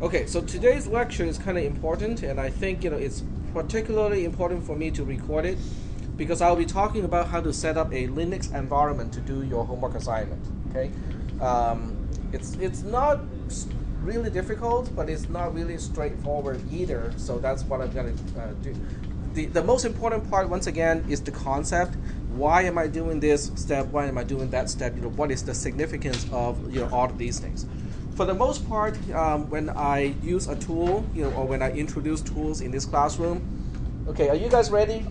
Okay, so today's lecture is kind of important, and I think it's particularly important for me to record it because I'll be talking about how to set up a Linux environment to do your homework assignment. Okay, it's not really difficult, but it's not really straightforward either. So that's what I'm going to do. The most important part, once again, is the concept. Why am I doing this step? Why am I doing that step? What is the significance of all of these things? For the most part, when I use a tool, or when I introduce tools in this classroom, okay, are you guys ready?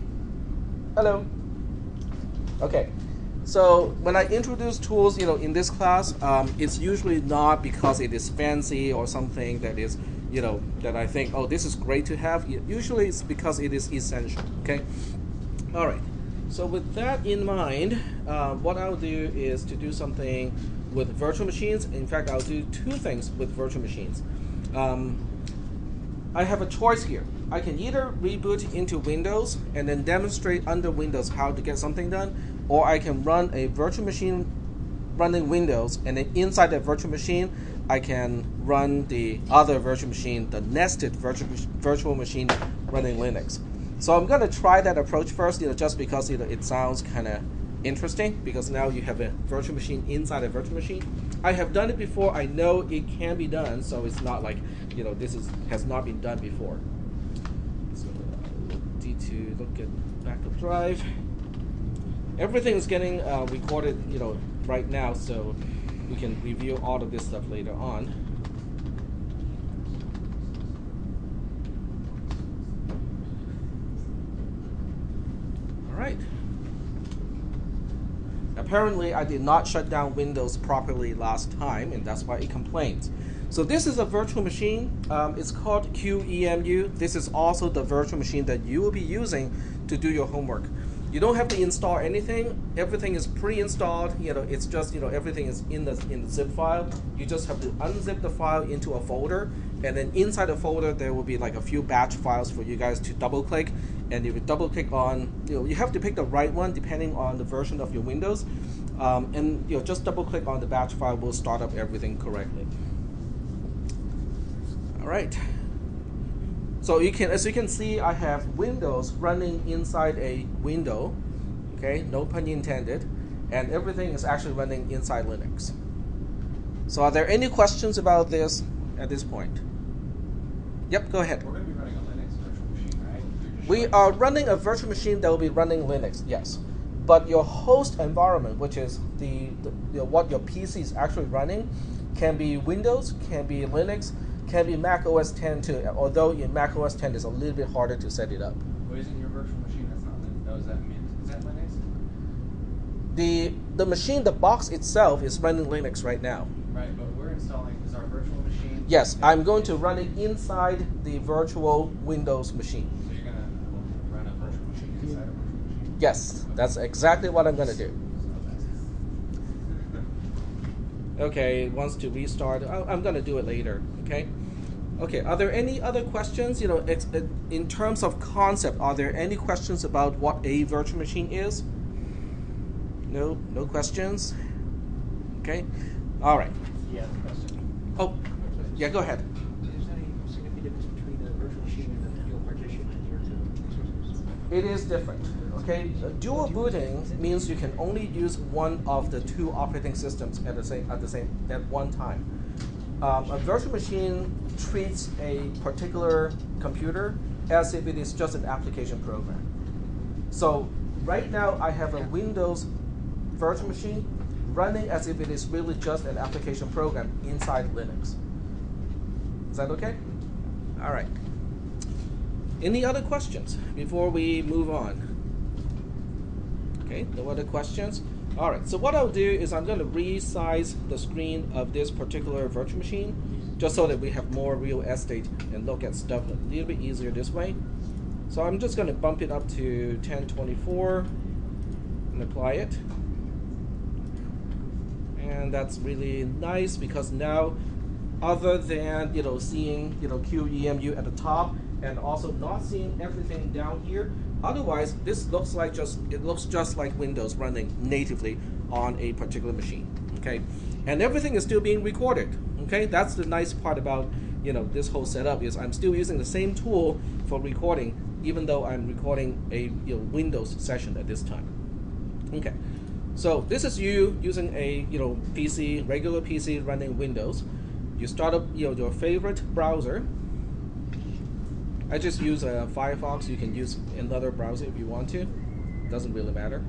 Hello. Okay. So when I introduce tools, in this class, it's usually not because it is fancy or something that is, that I think, oh, this is great to have. Usually it's because it is essential. Okay. All right. So with that in mind, what I'll do is to do something with virtual machines. In fact, I'll do two things with virtual machines. I have a choice here. I can either reboot into Windows and then demonstrate under Windows how to get something done, or I can run a virtual machine running Windows, and then inside that virtual machine, I can run the other virtual machine, the nested virtual machine running Linux. So I'm going to try that approach first, just because it sounds kind of interesting, because now you have a virtual machine inside a virtual machine. I have done it before. I know it can be done, so it's not like this has not been done before. So need to look at backup drive. Everything is getting recorded, right now, so we can review all of this stuff later on. All right. Apparently, I did not shut down Windows properly last time, and that's why it complains. So this is a virtual machine. It's called QEmu. This is also the virtual machine that you will be using to do your homework. You don't have to install anything. Everything is pre-installed. It's just everything is in the zip file. You just have to unzip the file into a folder, and then inside the folder there will be like a few batch files for you guys to double-click. And if you double-click on, you have to pick the right one depending on the version of your Windows, and just double-click on the batch file will start up everything correctly. All right. So as you can see, I have Windows running inside a window. Okay, no pun intended, and everything is actually running inside Linux. So are there any questions about this at this point? Yep, go ahead. We're going to be running a Linux virtual machine, right? We are running a virtual machine that will be running Linux, yes. But your host environment, which is what your PC is actually running, can be Windows, can be Linux, can be Mac OS 10 too, although in Mac OS 10 it's a little bit harder to set it up. Well, isn't your virtual machine that's not Linux? No, is that Linux? The machine, the box itself is running Linux right now. Right, but we're installing, is our virtual machine... Yes, I'm going to run it inside the virtual Windows machine. So you're going to run a virtual machine inside a virtual machine? Yes, that's exactly what I'm going to do. Okay, it wants to restart. I'm going to do it later, okay? Okay, are there any other questions? In terms of concept, are there any questions about what a virtual machine is? No questions? Okay, all right. Yeah, question. Oh, yeah, go ahead. Is there any significant difference between a virtual machine and a dual partition in your resources? It is different. Okay, dual booting means you can only use one of the two operating systems at one time. A virtual machine treats a particular computer as if it is just an application program. So right now I have a Windows virtual machine running as if it is really just an application program inside Linux. Is that okay? All right. Any other questions before we move on? Okay, no other questions? All right, so what I'll do is I'm going to resize the screen of this particular virtual machine just so that we have more real estate and look at stuff a little bit easier this way. So I'm just going to bump it up to 1024 and apply it. And that's really nice because now, other than seeing QEmu at the top and also not seeing everything down here, otherwise this looks just like Windows running natively on a particular machine. Okay, and everything is still being recorded. Okay, that's the nice part about this whole setup is I'm still using the same tool for recording, even though I'm recording a Windows session at this time. Okay, so this is you using a PC, regular PC running Windows. You start up your favorite browser. I just use Firefox. You can use another browser if you want to. Doesn't really matter.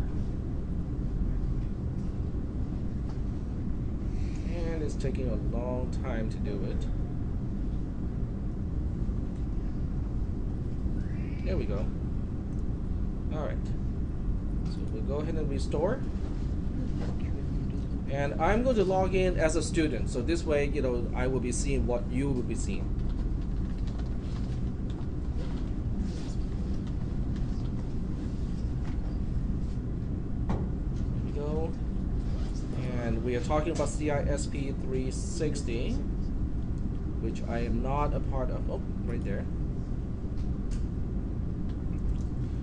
And it's taking a long time to do it. There we go. All right. So we'll go ahead and restore. And I'm going to log in as a student. So this way, I will be seeing what you will be seeing. We are talking about cisp360, which I am not a part of. Oh, right there.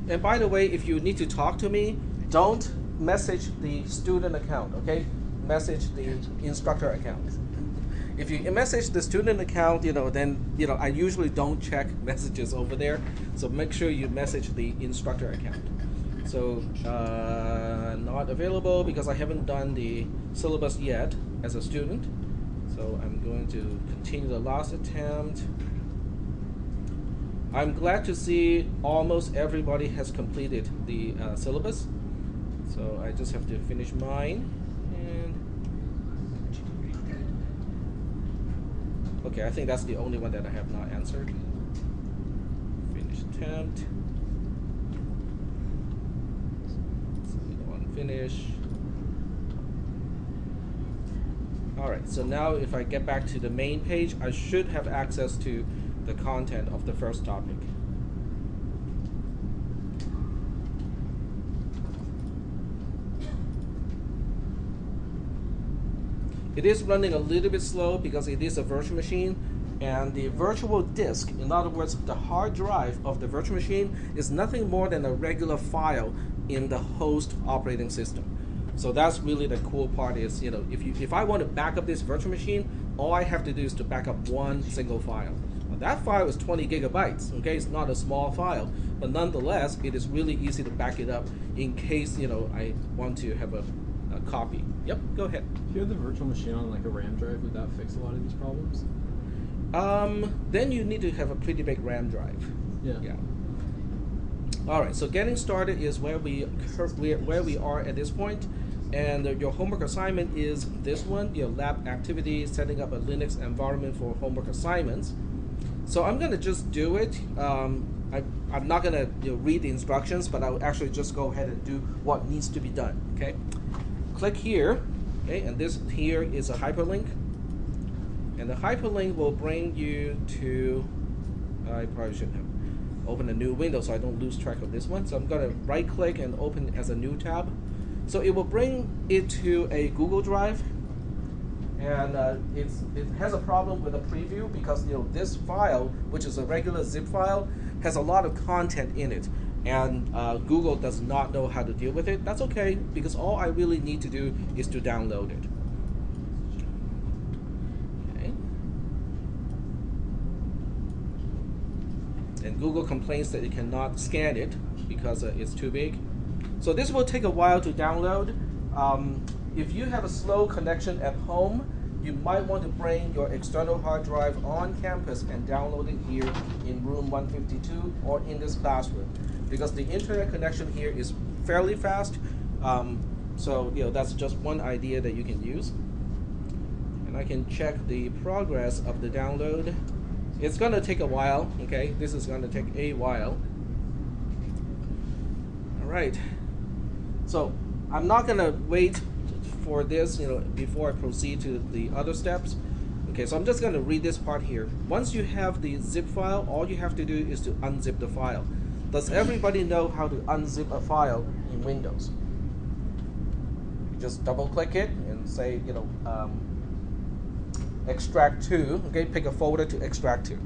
And by the way, if you need to talk to me, don't message the student account, okay? Message the instructor account. If you message the student account, then I usually don't check messages over there. So make sure you message the instructor account. So not available because I haven't done the syllabus yet as a student. So I'm going to continue the last attempt. I'm glad to see almost everybody has completed the syllabus. So I just have to finish mine. And okay, I think that's the only one that I have not answered. Finish attempt. Finish. Alright, so now if I get back to the main page, I should have access to the content of the first topic. It is running a little bit slow because it is a virtual machine, and the virtual disk, in other words, the hard drive of the virtual machine, is nothing more than a regular file in the host operating system. So that's really the cool part is, if I want to back up this virtual machine, all I have to do is to back up one single file. Now, that file is 20 gigabytes, okay? It's not a small file, but nonetheless, it is really easy to back it up in case, I want to have a copy. Yep, go ahead. If you had the virtual machine on like a RAM drive, would that fix a lot of these problems? Then you need to have a pretty big RAM drive. Yeah. All right. So getting started is where we are at this point, and your homework assignment is this one: your lab activity, setting up a Linux environment for homework assignments. So I'm gonna just do it. I'm not gonna read the instructions, but I'll actually just go ahead and do what needs to be done. Okay. Click here. Okay, and this here is a hyperlink. And the hyperlink will bring you to, I probably shouldn't have opened a new window so I don't lose track of this one. So I'm going to right click and open as a new tab. So it will bring it to a Google Drive. And it has a problem with a preview because this file, which is a regular zip file, has a lot of content in it. And Google does not know how to deal with it. That's okay, because all I really need to do is to download it. And Google complains that it cannot scan it because it's too big. So this will take a while to download. If you have a slow connection at home, you might want to bring your external hard drive on campus and download it here in room 152 or in this classroom, because the internet connection here is fairly fast. So that's just one idea that you can use. And I can check the progress of the download. It's going to take a while, okay? This is going to take a while. All right. So I'm not going to wait for this, before I proceed to the other steps. Okay, so I'm just going to read this part here. Once you have the zip file, all you have to do is to unzip the file. Does everybody know how to unzip a file in Windows? You just double click it and say, extract to, okay, pick a folder to extract to.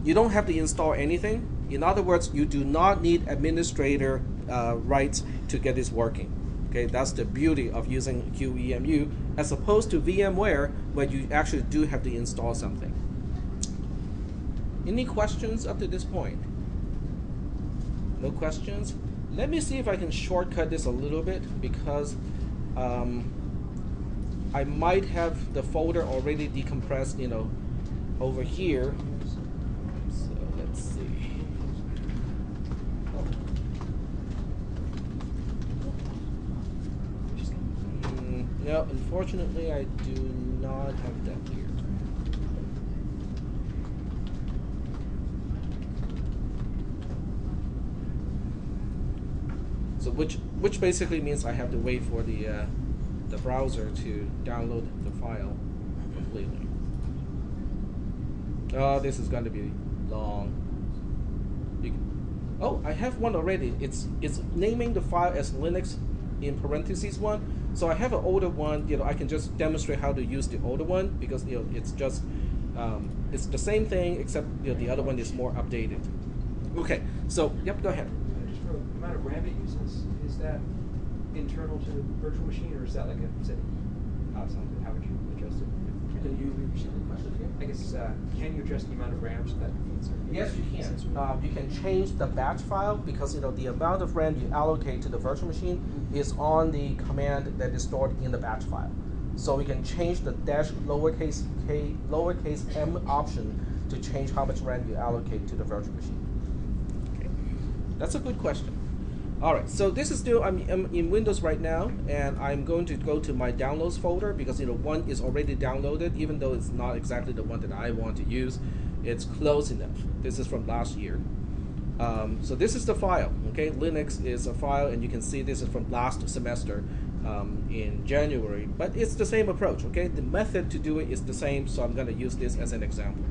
You don't have to install anything. In other words, you do not need administrator rights to get this working. Okay, that's the beauty of using QEmu as opposed to VMware, where you actually do have to install something. Any questions up to this point? No questions? Let me see if I can shortcut this a little bit, because I might have the folder already decompressed, over here. So let's see. No, unfortunately, I do not have that here. So which basically means I have to wait for the browser to download the file completely. Oh, this is going to be long. Oh, I have one already. It's naming the file as Linux in parentheses 1. So I have an older one. I can just demonstrate how to use the older one, because it's just it's the same thing, except the other one is more updated. Okay, so yep, go ahead. Just for the amount of RAM it uses, is that internal to the virtual machine, or is that like a setting outside of it? How would you adjust it? Can you repeat the question here? I guess, can you adjust the amount of RAM so that it's... Yes, you can. You can change the batch file, because the amount of RAM you allocate to the virtual machine is on the command that is stored in the batch file. So we can change the dash lowercase m option to change how much RAM you allocate to the virtual machine. Okay, that's a good question. All right, so this is still, I'm in Windows right now, and I'm going to go to my downloads folder, because one is already downloaded, even though it's not exactly the one that I want to use. It's close enough. This is from last year. So this is the file, okay? Linux is a file, and you can see this is from last semester in January, but it's the same approach, okay? The method to do it is the same, so I'm gonna use this as an example.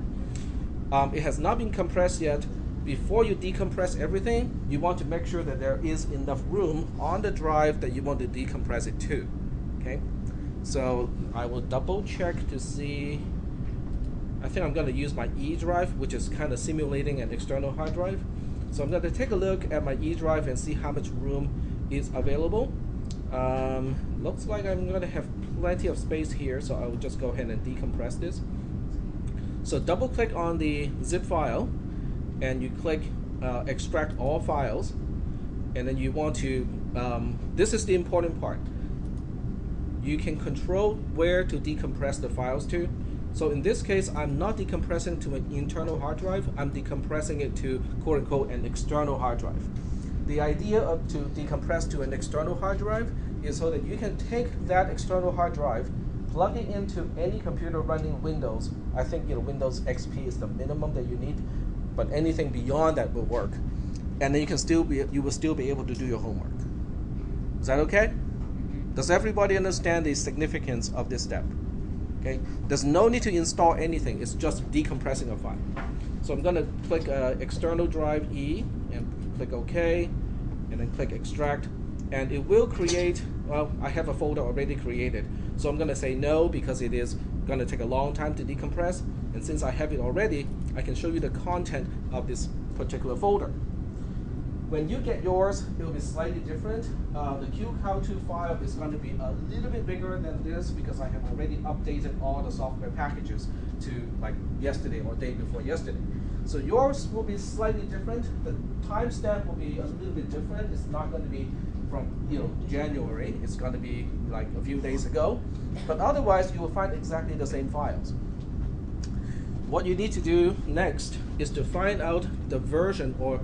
It has not been compressed yet. Before you decompress everything, you want to make sure that there is enough room on the drive that you want to decompress it to, okay? So I will double check to see. I think I'm going to use my E drive, which is kind of simulating an external hard drive. So I'm going to take a look at my E drive and see how much room is available. Looks like I'm going to have plenty of space here, so I will just go ahead and decompress this. So double click on the zip file, and you click extract all files, and then you want to, this is the important part. You can control where to decompress the files to. So in this case, I'm not decompressing to an internal hard drive, I'm decompressing it to quote unquote an external hard drive. The idea of to decompress to an external hard drive is so that you can take that external hard drive, plug it into any computer running Windows. I think Windows XP is the minimum that you need, but anything beyond that will work, and then you will still be able to do your homework. Is that okay? Does everybody understand the significance of this step? Okay. There's no need to install anything. It's just decompressing a file. So I'm going to click external drive E and click OK, and then click extract, and it will create. Well, I have a folder already created, so I'm going to say no, because it is going to take a long time to decompress. And since I have it already, I can show you the content of this particular folder. When you get yours, it will be slightly different. The QEmu file is going to be a little bit bigger than this, because I have already updated all the software packages to like yesterday or day before yesterday. So yours will be slightly different. The timestamp will be a little bit different. It's not going to be from January. It's going to be like a few days ago. But otherwise, you will find exactly the same files. What you need to do next is to find out the version, or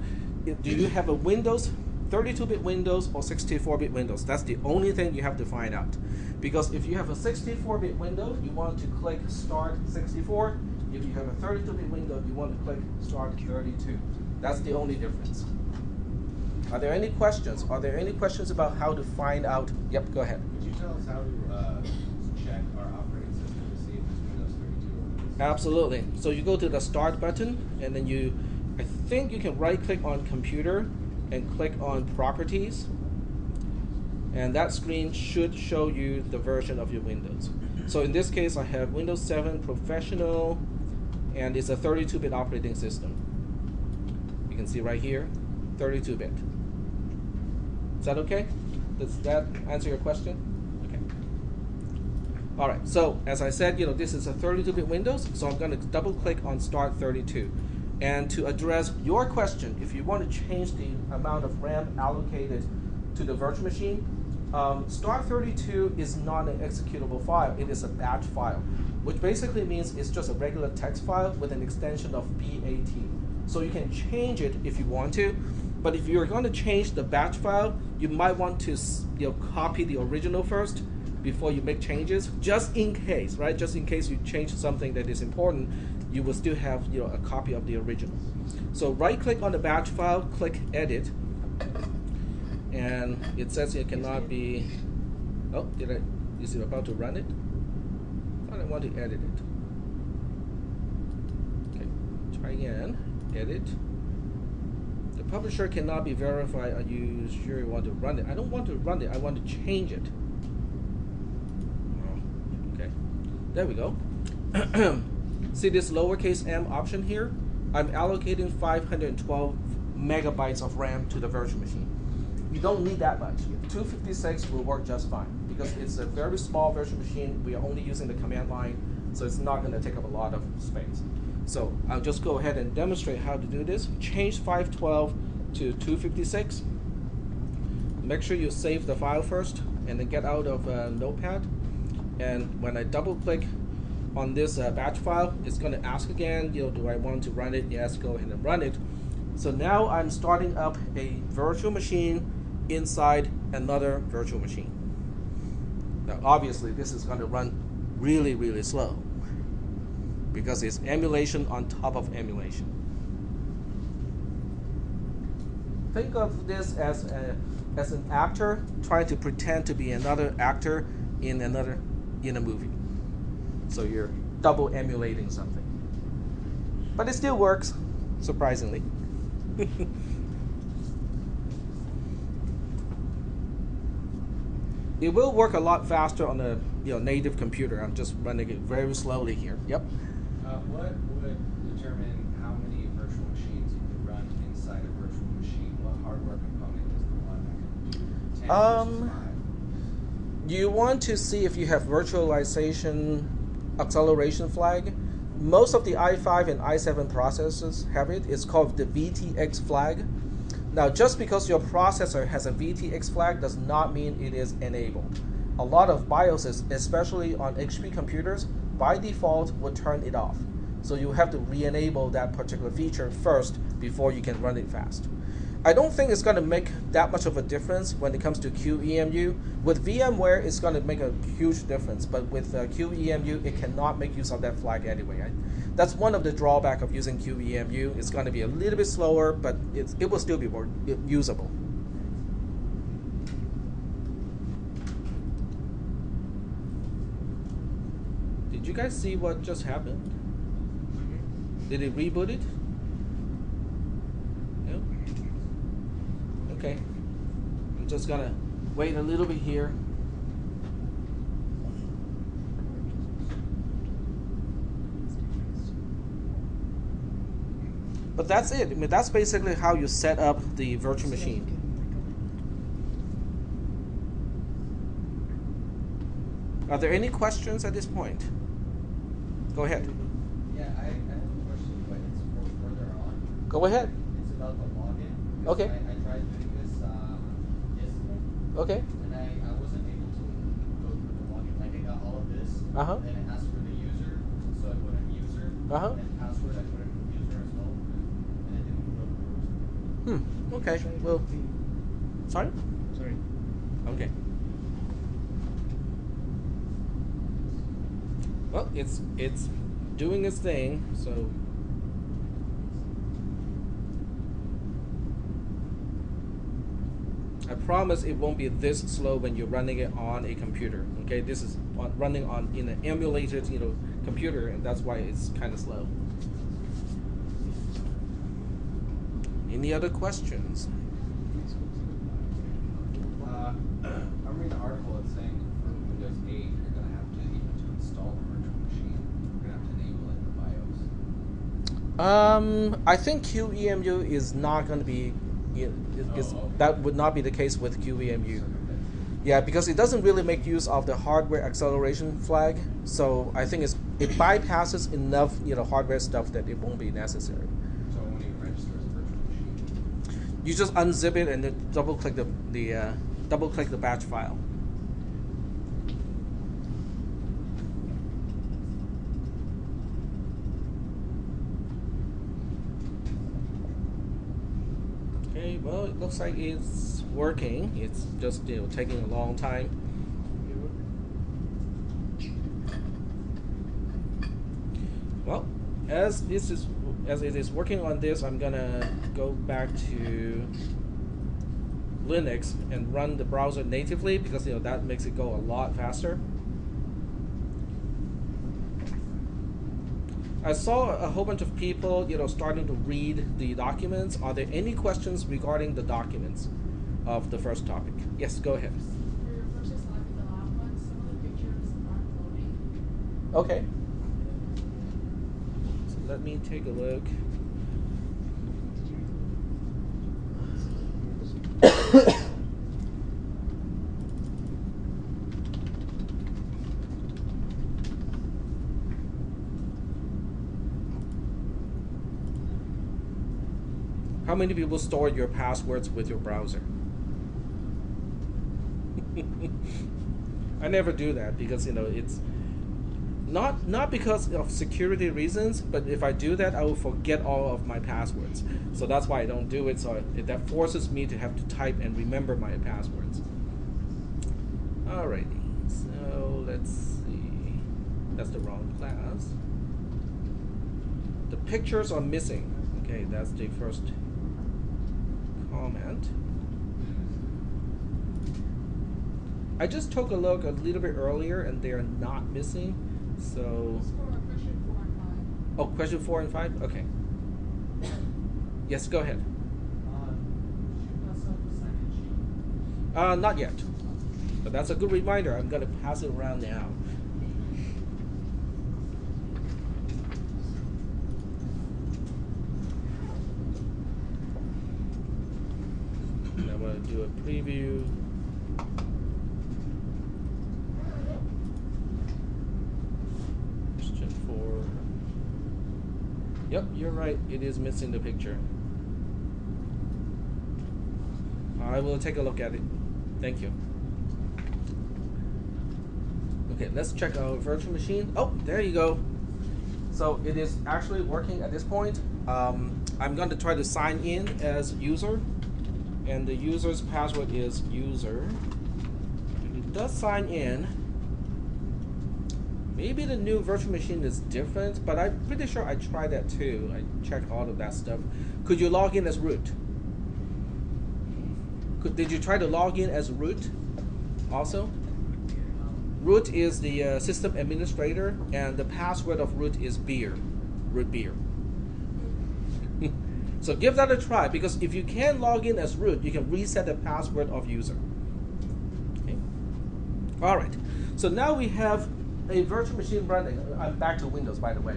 do you have a Windows, 32-bit Windows or 64-bit Windows? That's the only thing you have to find out. Because if you have a 64-bit window, you want to click Start 64. If you have a 32-bit window, you want to click Start 32. That's the only difference. Are there any questions? Are there any questions about how to find out? Yep, go ahead. Could you tell us how to check our operating system to see if it's Windows 32 or Windows? Absolutely. So you go to the Start button, and then I think you can right-click on Computer and click on Properties. And that screen should show you the version of your Windows. So in this case, I have Windows 7 Professional, and it's a 32-bit operating system. You can see right here, 32-bit. Is that okay? Does that answer your question? Okay. All right, so as I said, this is a 32-bit Windows, so I'm going to double-click on Start 32. And to address your question, if you want to change the amount of RAM allocated to the virtual machine, star32 is not an executable file. It is a batch file, which basically means it's just a regular text file with an extension of BAT. So you can change it if you want to, but if you're going to change the batch file, you might want to copy the original first before you make changes, just in case, right? Just in case you change something that is important, you will still have a copy of the original. So right-click on the batch file, click Edit, and it says it cannot be. Oh, is it about to run it? I thought I want to edit it. Okay, try again. Edit. The publisher cannot be verified. Are you sure you want to run it? I don't want to run it. I want to change it. Okay, there we go. See this lowercase m option here? I'm allocating 512 megabytes of RAM to the virtual machine. You don't need that much. 256 will work just fine because it's a very small virtual machine. We are only using the command line, so it's not going to take up a lot of space. So I'll just go ahead and demonstrate how to do this. Change 512 to 256. Make sure you save the file first and then get out of Notepad. And when I double click on this batch file, it's going to ask again, do I want to run it? Yes, go ahead and run it. So now I'm starting up a virtual machine inside another virtual machine. Now obviously this is going to run really, really slow because it's emulation on top of emulation. Think of this as an actor trying to pretend to be another actor in a movie. So you're double emulating something. But it still works, surprisingly. It will work a lot faster on a native computer. I'm just running it very slowly here. Yep. What would determine how many virtual machines you could run inside a virtual machine? What hardware component is the one that can do 10 versus 5? You want to see if you have virtualization acceleration flag. Most of the i5 and i7 processors have it. It's called the VTX flag. Now, just because your processor has a VTX flag does not mean it is enabled. A lot of BIOSes, especially on HP computers, by default will turn it off. So you have to re-enable that particular feature first before you can run it fast. I don't think it's going to make that much of a difference when it comes to QEmu. With VMware, it's going to make a huge difference, but with QEmu, it cannot make use of that flag anyway. That's one of the drawbacks of using QEmu. It's going to be a little bit slower, but it will still be more usable. Did you guys see what just happened? Did it reboot it? No? Okay. I'm just gonna wait a little bit here. But that's it. I mean, that's basically how you set up the virtual machine. Are there any questions at this point? Go ahead. Yeah, I have a question, but it's for further on. Go ahead. It's about the login. Okay. I tried doing this yesterday. Okay. And I wasn't able to go through the login. Like I got all of this. Uh-huh. Then it asked for the user, so I put in user. Uh-huh. And password, I put in user as well. And it didn't go through. Okay. Well, sorry? Sorry. Okay. Well, it's doing its thing, so I promise it won't be this slow when you're running it on a computer. Okay, this is running on in an emulated, computer, and that's why it's kind of slow. Any other questions? I'm reading the article. It's saying for Windows 8, you're going to have to, even to install the virtual machine, you're going to have to enable it in the BIOS. I think QEmu is not going to be. That would not be the case with QEmu. Yeah, because it doesn't really make use of the hardware acceleration flag. So I think it bypasses enough hardware stuff that it won't be necessary. So You just unzip it and then double click the batch file. Okay, well, it looks like it's working. It's just taking a long time. Well, as it is working on this, I'm gonna go back to Linux and run the browser natively because that makes it go a lot faster. I saw a whole bunch of people starting to read the documents. Are there any questions regarding the documents of the first topic? Yes, go ahead. For your first slide with the last one, some of the pictures aren't loading. Okay. So let me take a look. How many people store your passwords with your browser? I never do that because it's not because of security reasons, but if I do that, I will forget all of my passwords. So that's why I don't do it. So that forces me to have to type and remember my passwords. Alrighty, so let's see. That's the wrong class. The pictures are missing. Okay, that's the first comment. I just took a look a little bit earlier and they are not missing. So It's for question 4 and 5. oh, question 4 and 5? Okay. Yes, go ahead. Shoot us up the second sheet. Not yet. But that's a good reminder. I'm gonna pass it around now. And I'm gonna do a preview. Question 4. Yep, you're right. It is missing the picture. I will take a look at it. Thank you. Okay, let's check our virtual machine. Oh, there you go. So it is actually working at this point. I'm going to try to sign in as user, and the user's password is user. And it does sign in. Maybe the new virtual machine is different, but I'm pretty sure I tried that too. I checked all of that stuff. Could you log in as root? Did you try to log in as root also? Root is the system administrator, and the password of root is beer, root beer. So give that a try, because if you can log in as root, you can reset the password of user. Okay. All right. So now we have a virtual machine running. I'm back to Windows, by the way.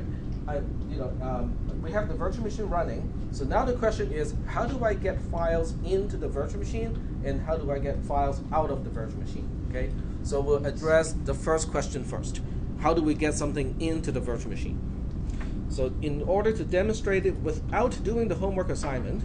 We have the virtual machine running. So now the question is, how do I get files into the virtual machine, and how do I get files out of the virtual machine? Okay. So we'll address the first question first. How do we get something into the virtual machine? So in order to demonstrate it without doing the homework assignment,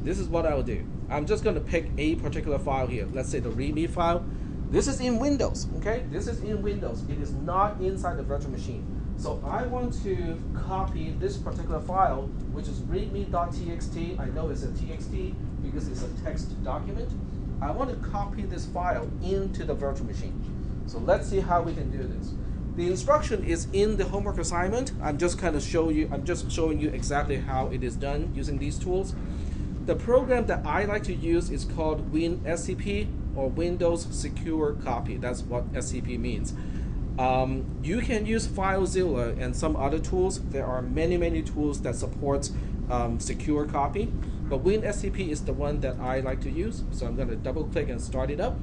this is what I will do. I'm just going to pick a particular file here. Let's say the README file. This is in Windows, okay? This is in Windows. It is not inside the virtual machine. So I want to copy this particular file, which is readme.txt. I know it's a txt because it's a text document. I want to copy this file into the virtual machine. So let's see how we can do this. The instruction is in the homework assignment. I'm just showing you exactly how it is done using these tools. The program that I like to use is called WinSCP, or Windows Secure Copy. That's what SCP means. You can use FileZilla and some other tools. There are many tools that support secure copy, but WinSCP is the one that I like to use. So I'm going to double click and start it up.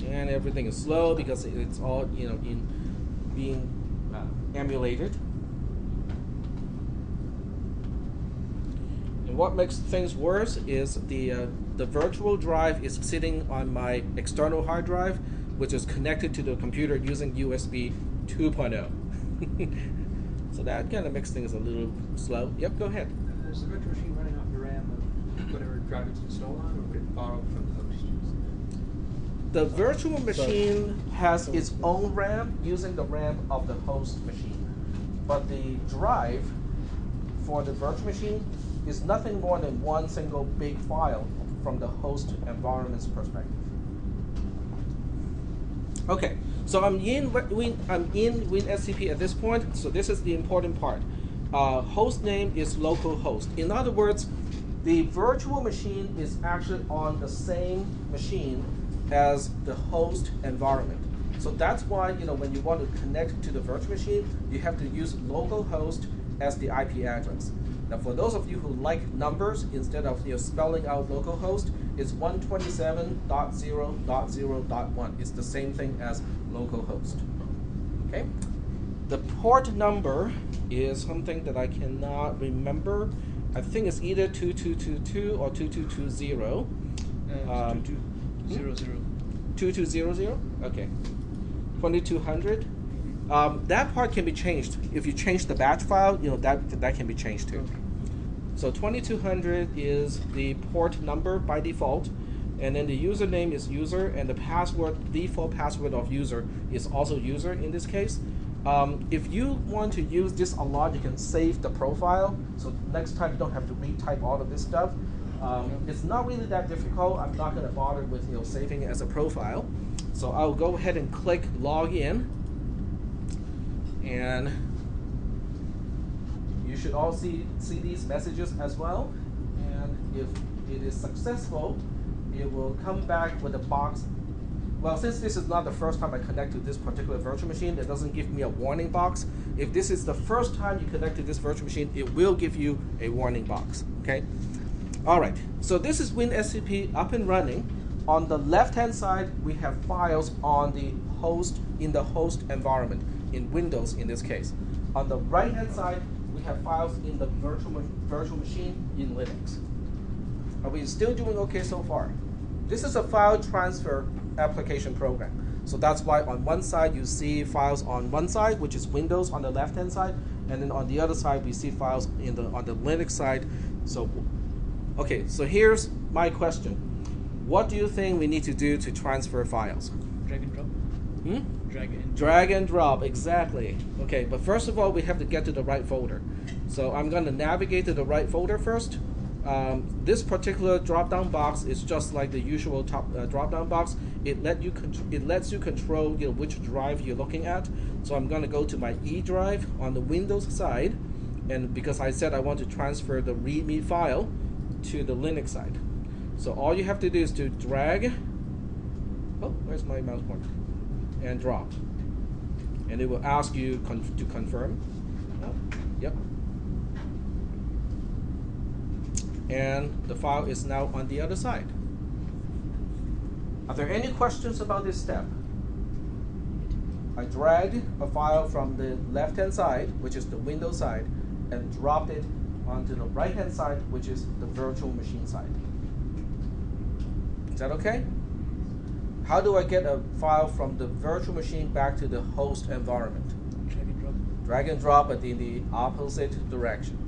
And everything is slow because it's all being emulated. And what makes things worse is the virtual drive is sitting on my external hard drive, which is connected to the computer using USB 2.0. So that kind of makes things a little slow. Yep, go ahead. Is the virtual machine running off the RAM of whatever drive it's installed on, or would it borrow from the host? The virtual machine has its own RAM using the RAM of the host machine. But the drive for the virtual machine is nothing more than one single big file from the host environment's perspective. Okay, so I'm in WinSCP at this point, so this is the important part. Host name is localhost. In other words, the virtual machine is actually on the same machine as the host environment. So that's why, when you want to connect to the virtual machine, you have to use localhost as the IP address. Now, for those of you who like numbers instead of spelling out localhost, it's 127.0.0.1. It's the same thing as localhost. Okay. The port number is something that I cannot remember. I think it's either 2222 or 2220. 2200. 2200. Okay. 2200. That part can be changed. If you change the batch file, that can be changed too. Okay. So 2200 is the port number by default, and then the username is user, and the default password of user is also user in this case. If you want to use this a lot, you can save the profile, so next time you don't have to retype all of this stuff. It's not really that difficult. I'm not going to bother with saving it as a profile. So I'll go ahead and click login, and you should all see these messages as well. And if it is successful, it will come back with a box. Well, since this is not the first time I connect to this particular virtual machine, it doesn't give me a warning box. If this is the first time you connect to this virtual machine, it will give you a warning box. Okay. All right. So this is WinSCP up and running. On the left-hand side, we have files on the host in the host environment in Windows in this case. On the right-hand side, we have files in the virtual machine in Linux. Are we still doing okay so far? This is a file transfer application program. So that's why on one side you see files on one side, which is Windows on the left-hand side, and then on the other side we see files on the Linux side. So, okay, so here's my question. What do you think we need to do to transfer files? Drag and drop. Drag and drop, exactly. Okay, but first of all, we have to get to the right folder. So I'm going to navigate to the right folder first. This particular drop-down box is just like the usual drop-down box. It lets you control which drive you're looking at. So I'm going to go to my E drive on the Windows side, and because I said I want to transfer the README file to the Linux side. So all you have to do is to drag. Oh, where's my mouse pointer? And drop. And it will ask you to confirm. Oh, yep. And the file is now on the other side. Are there any questions about this step? I dragged a file from the left-hand side, which is the Windows side, and dropped it onto the right-hand side, which is the virtual machine side. Is that okay? How do I get a file from the virtual machine back to the host environment? Drag and drop. Drag and drop, but in the opposite direction.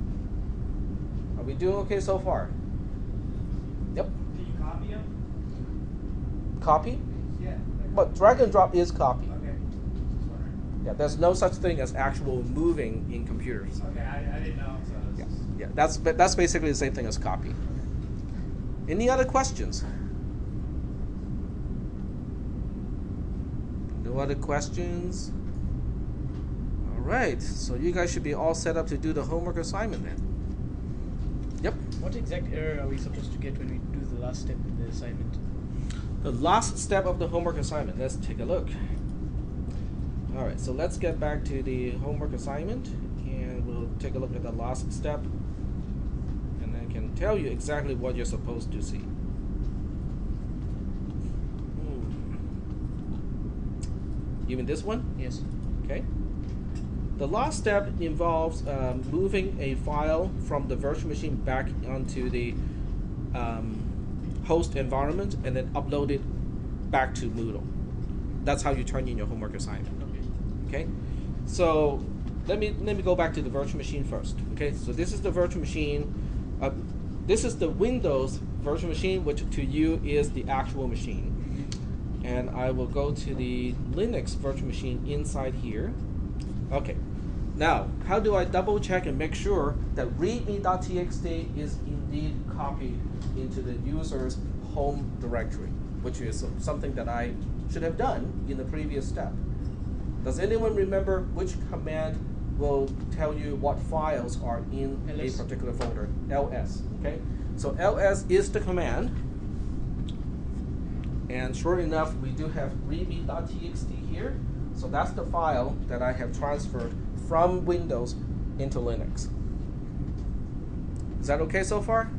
Are we doing okay so far? Yep. Can you copy them? Copy? Yeah. But drag and drop is copy. Okay. Just wondering. Yeah, there's no such thing as actual moving in computers. Okay, I didn't know. So Yeah, that's basically the same thing as copy. Any other questions? No other questions? All right, so you guys should be all set up to do the homework assignment then. Yep. What exact error are we supposed to get when we do the last step in the assignment? The last step of the homework assignment. Let's take a look. All right, so let's get back to the homework assignment, and we'll take a look at the last step, and I can tell you exactly what you're supposed to see. You mean this one? Yes. Okay. The last step involves moving a file from the virtual machine back onto the host environment and then upload it back to Moodle. That's how you turn in your homework assignment. Okay. Okay. So let me go back to the virtual machine first. Okay, so this is the virtual machine. This is the Windows virtual machine, which to you is the actual machine. And I will go to the Linux virtual machine inside here. Okay, now how do I double check and make sure that readme.txt is indeed copied into the user's home directory, which is something that I should have done in the previous step. Does anyone remember which command will tell you what files are in ls. a particular folder? ls, okay? So ls is the command. And sure enough, we do have readme.txt here. So that's the file that I have transferred from Windows into Linux. Is that okay so far?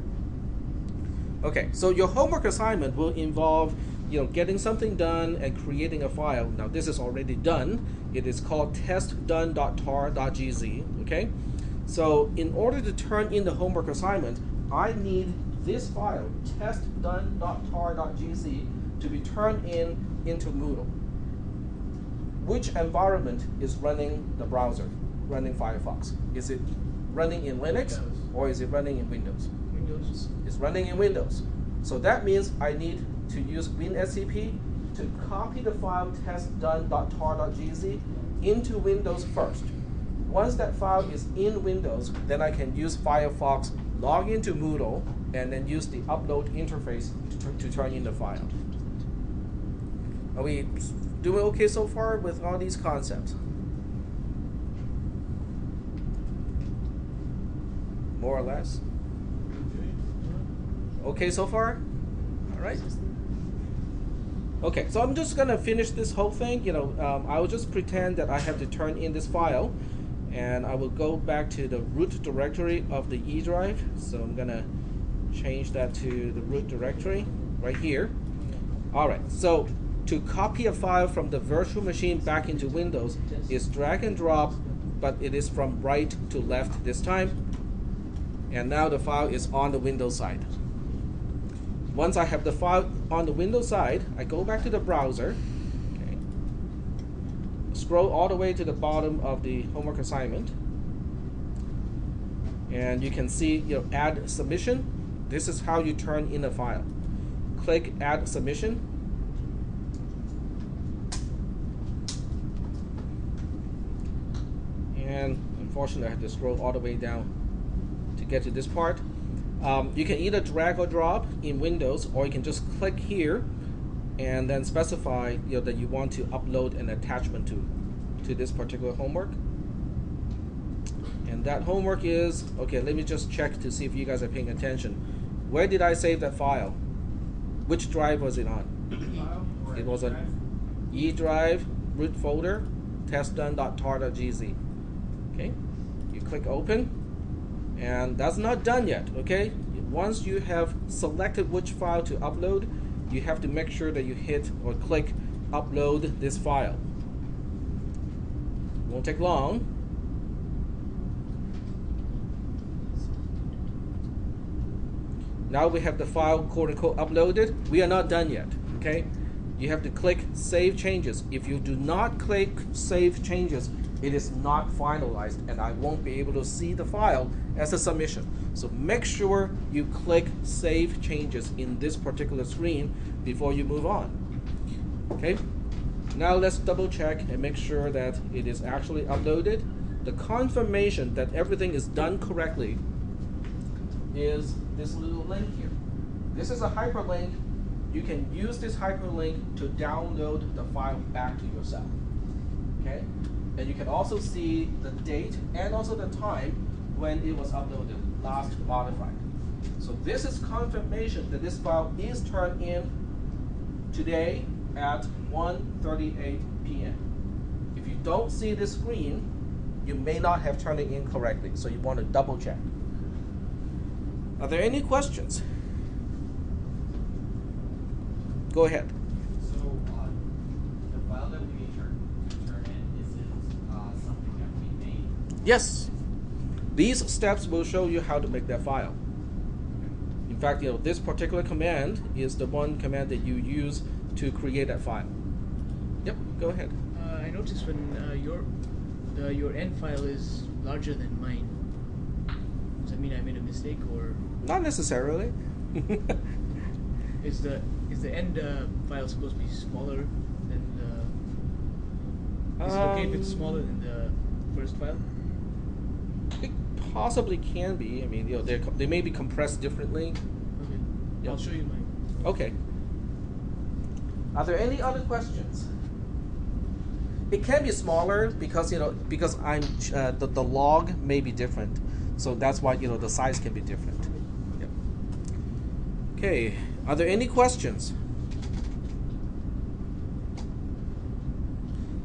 Okay, so your homework assignment will involve getting something done and creating a file. Now this is already done. It is called testdone.tar.gz, okay? So in order to turn in the homework assignment, I need this file, testdone.tar.gz, to be turned into Moodle. Which environment is running the browser, running Firefox? Is it running in Linux or is it running in Windows? Windows. It's running in Windows. So that means I need to use WinSCP to copy the file testdone.tar.gz into Windows first. Once that file is in Windows, then I can use Firefox, log into Moodle, and then use the upload interface to turn in the file. Are we doing okay so far with all these concepts? More or less? Okay so far? All right. Okay, so I'm just gonna finish this whole thing. I will just pretend that I have to turn in this file, and I will go back to the root directory of the E drive. So I'm gonna change that to the root directory right here. All right, so to copy a file from the virtual machine back into Windows is drag and drop, but it is from right to left this time. And now the file is on the Windows side. Once I have the file on the Windows side, I go back to the browser, okay, scroll all the way to the bottom of the homework assignment, and you can see add submission. This is how you turn in a file. Click add submission. And unfortunately, I have to scroll all the way down to get to this part. You can either drag or drop in Windows, or you can just click here and then specify that you want to upload an attachment to this particular homework. And that homework is, okay, let me just check to see if you guys are paying attention. Where did I save that file? Which drive was it on? It was on E drive, root folder, testdone.tar.gz. Okay, you click open. And that's not done yet, okay? Once you have selected which file to upload, you have to make sure that you hit or click upload this file. It won't take long. Now we have the file quote unquote uploaded. We are not done yet, okay? You have to click save changes. If you do not click save changes, it is not finalized, and I won't be able to see the file as a submission. So make sure you click Save Changes in this particular screen before you move on. Okay? Now let's double check and make sure that it is actually uploaded. The confirmation that everything is done correctly is this little link here. This is a hyperlink. You can use this hyperlink to download the file back to yourself. Okay? And you can also see the date and also the time when it was uploaded, last modified. So this is confirmation that this file is turned in today at 1:38 p.m. If you don't see this screen, you may not have turned it in correctly, so you want to double check. Are there any questions? Go ahead. So the file that we need to turn in, is it something that we made? Yes. These steps will show you how to make that file. In fact, this particular command is the one command that you use to create that file. Yep, go ahead. I noticed when your end file is larger than mine. Does that mean I made a mistake, or Not necessarily. is the end file supposed to be smaller than the? Is it okay if it's smaller than the first file? It possibly can be. I mean, they may be compressed differently. Okay. Yeah. I'll show you mine. Okay. Are there any other questions? It can be smaller because I'm the log may be different, so that's why the size can be different. Yep. Okay. Are there any questions?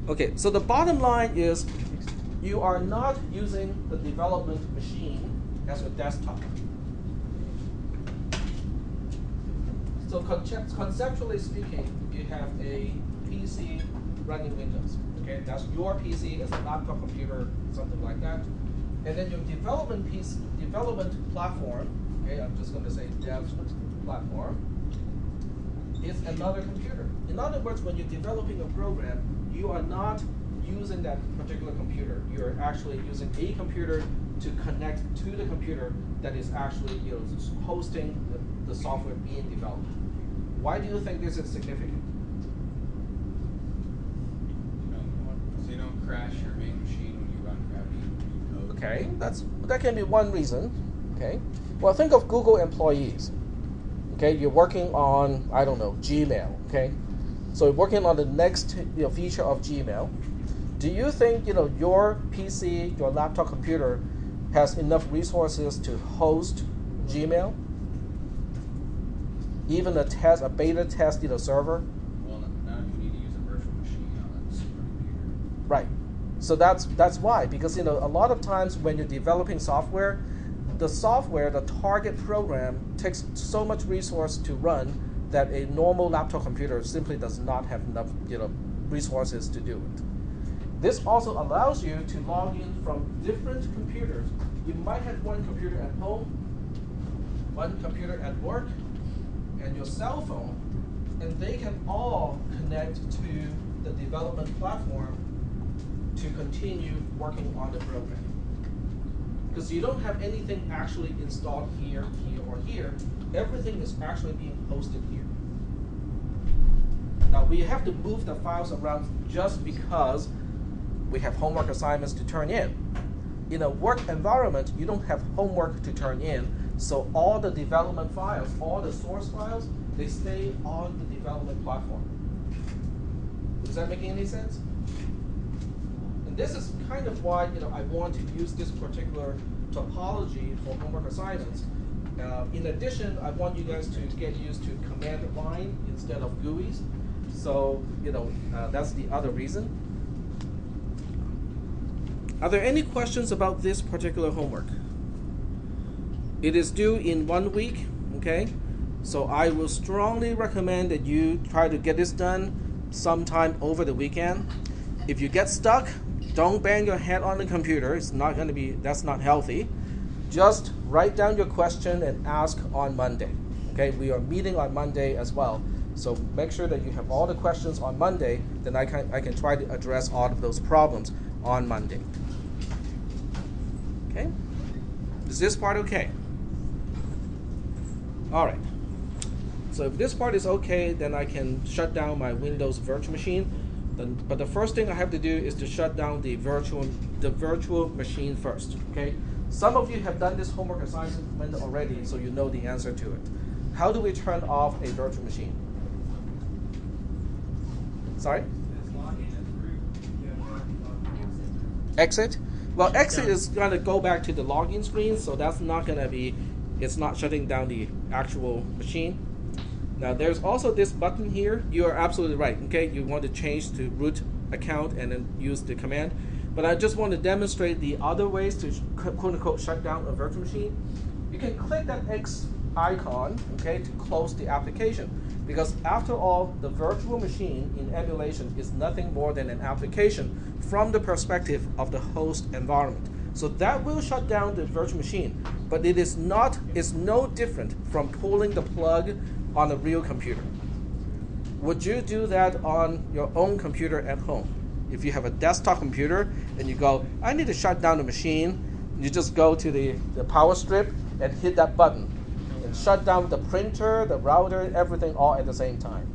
Okay. So the bottom line is, you are not using the development machine as your desktop. So conceptually speaking, you have a PC running Windows. Okay, that's your PC, it's a laptop computer, something like that. And then your development platform, okay, I'm just going to say dev platform, is another computer. In other words, when you're developing a program, you are not using that particular computer. You're actually using a computer to connect to the computer that is actually hosting the software being developed. Why do you think this is significant? So you don't crash your main machine when you run crappy code. Okay, that can be one reason. Okay, well, think of Google employees. Okay, you're working on, I don't know, Gmail. Okay, so you're working on the next feature of Gmail. Do you think your PC, your laptop computer, has enough resources to host Gmail? Even a beta test server? Well, not if you need to use a virtual machine on a supercomputer. Right. So that's why, because a lot of times when you're developing software, the target program takes so much resource to run that a normal laptop computer simply does not have enough resources to do it. This also allows you to log in from different computers. You might have one computer at home, one computer at work, and your cell phone, and they can all connect to the development platform to continue working on the program. Because you don't have anything actually installed here, or here. Everything is actually being hosted here. Now we have to move the files around just because we have homework assignments to turn in. In a work environment, you don't have homework to turn in, so all the development files, all the source files, they stay on the development platform. Is that making any sense? And this is kind of why I want to use this particular topology for homework assignments. In addition, I want you guys to get used to command line instead of GUIs. So that's the other reason. Are there any questions about this particular homework? It is due in 1 week, okay? So I will strongly recommend that you try to get this done sometime over the weekend. If you get stuck, don't bang your head on the computer. That's not healthy. Just write down your question and ask on Monday. Okay, we are meeting on Monday as well. So make sure that you have all the questions on Monday, then I can try to address all of those problems on Monday. Okay? Is this part okay? All right. So if this part is okay, then I can shut down my Windows virtual machine. But the first thing I have to do is to shut down the virtual machine first. Okay? Some of you have done this homework assignment already, so you know the answer to it. How do we turn off a virtual machine? Sorry? Exit? Well, exit is going to go back to the login screen, so that's not going to be, it's not shutting down the actual machine. Now, there's also this button here. You are absolutely right, okay? You want to change to root account and then use the command. But I just want to demonstrate the other ways to quote-unquote shut down a virtual machine. You can click that X icon, okay, to close the application. Because after all, the virtual machine in emulation is nothing more than an application from the perspective of the host environment. So that will shut down the virtual machine, but it's no different from pulling the plug on a real computer. Would you do that on your own computer at home? If you have a desktop computer and you go, I need to shut down the machine, you just go to the power strip and hit that button and shut down the printer, the router, everything all at the same time.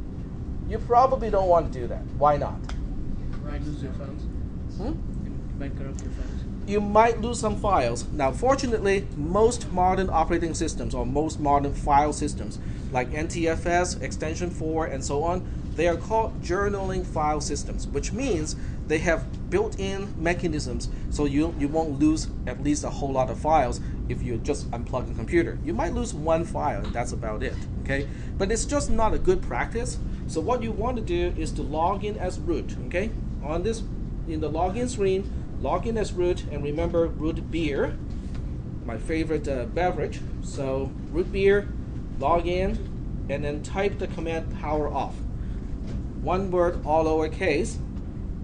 You probably don't want to do that. Why not? You might lose your files. You might corrupt your files. You might lose some files. Now, fortunately, most modern operating systems or most modern file systems, like NTFS, Extension 4, and so on, they are called journaling file systems, which means they have built-in mechanisms so you won't lose at least a whole lot of files if you just unplug the computer. You might lose one file, and that's about it, okay? But it's just not a good practice. So what you want to do is to log in as root, okay? On this, in the login screen, log in as root, and remember root beer, my favorite beverage. So root beer, log in, and then type the command power off. One word, all lowercase,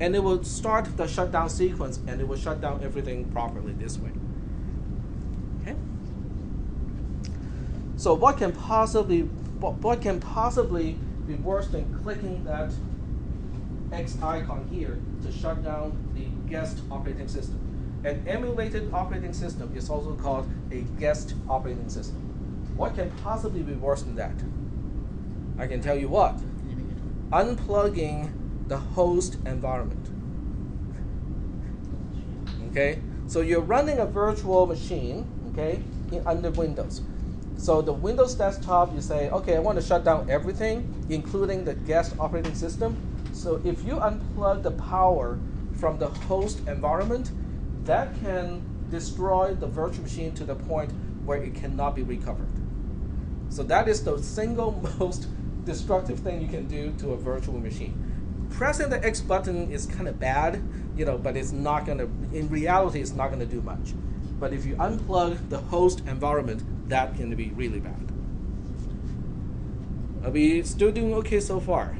and it will start the shutdown sequence, and it will shut down everything properly this way. Okay. So what can possibly be worse than clicking that X icon here to shut down the guest operating system? An emulated operating system is also called a guest operating system. What can possibly be worse than that? I can tell you what. Unplugging the host environment. Okay, so you're running a virtual machine, okay, under Windows. So the Windows desktop, you say, okay, I want to shut down everything, including the guest operating system. So if you unplug the power from the host environment, that can destroy the virtual machine to the point where it cannot be recovered. So that is the single most destructive thing you can do to a virtual machine. Pressing the X button is kind of bad, but it's not going to, in reality, it's not going to do much. But if you unplug the host environment, that can be really bad. Are we still doing okay so far?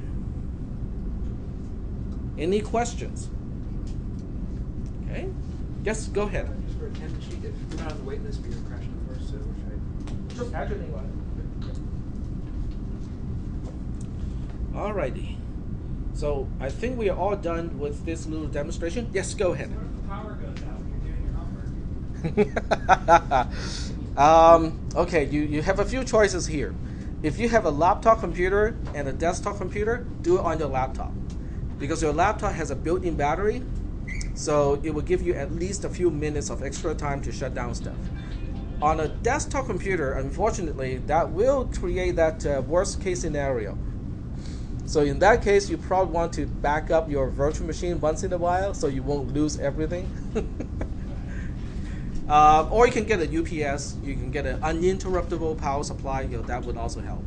Any questions? Okay, yes, go ahead. Just for a 10 sheet, if you're not on the wait list, but you're crashing first, so which Just add your name on it. Alrighty. So I think we are all done with this little demonstration. Yes, go ahead. What if the power goes out when you're doing your homework? Okay, you have a few choices here. If you have a laptop computer and a desktop computer, do it on your laptop. Because your laptop has a built-in battery, so it will give you at least a few minutes of extra time to shut down stuff. On a desktop computer, unfortunately, that will create that worst case scenario. So in that case, you probably want to back up your virtual machine once in a while so you won't lose everything. Or you can get a UPS, you can get an uninterruptible power supply, that would also help.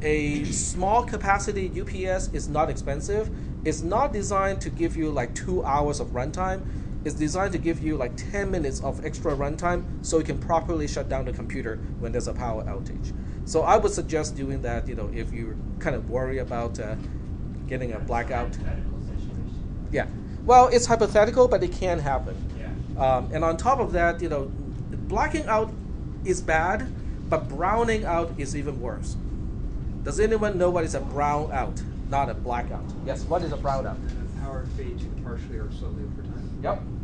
A small capacity UPS is not expensive. It's not designed to give you like 2 hours of runtime. It's designed to give you like 10 minutes of extra runtime so you can properly shut down the computer when there's a power outage. So I would suggest doing that, if you kind of worry about getting a blackout. Yeah. Well, it's hypothetical, but it can happen. And on top of that, blacking out is bad, but browning out is even worse. Does anyone know what is a brown out, not a blackout? Yes, what is a brown out? And then power fades either partially or slowly over time.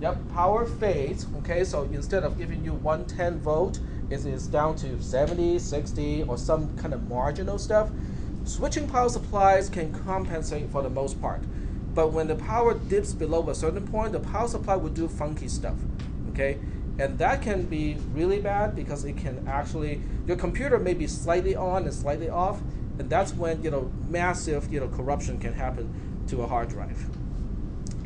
Yep, power fades, okay, so instead of giving you 110 volt, it is down to 70, 60, or some kind of marginal stuff. Switching power supplies can compensate for the most part. But when the power dips below a certain point, the power supply will do funky stuff, okay? And that can be really bad because it can actually, your computer may be slightly on and slightly off, and that's when, massive, corruption can happen to a hard drive.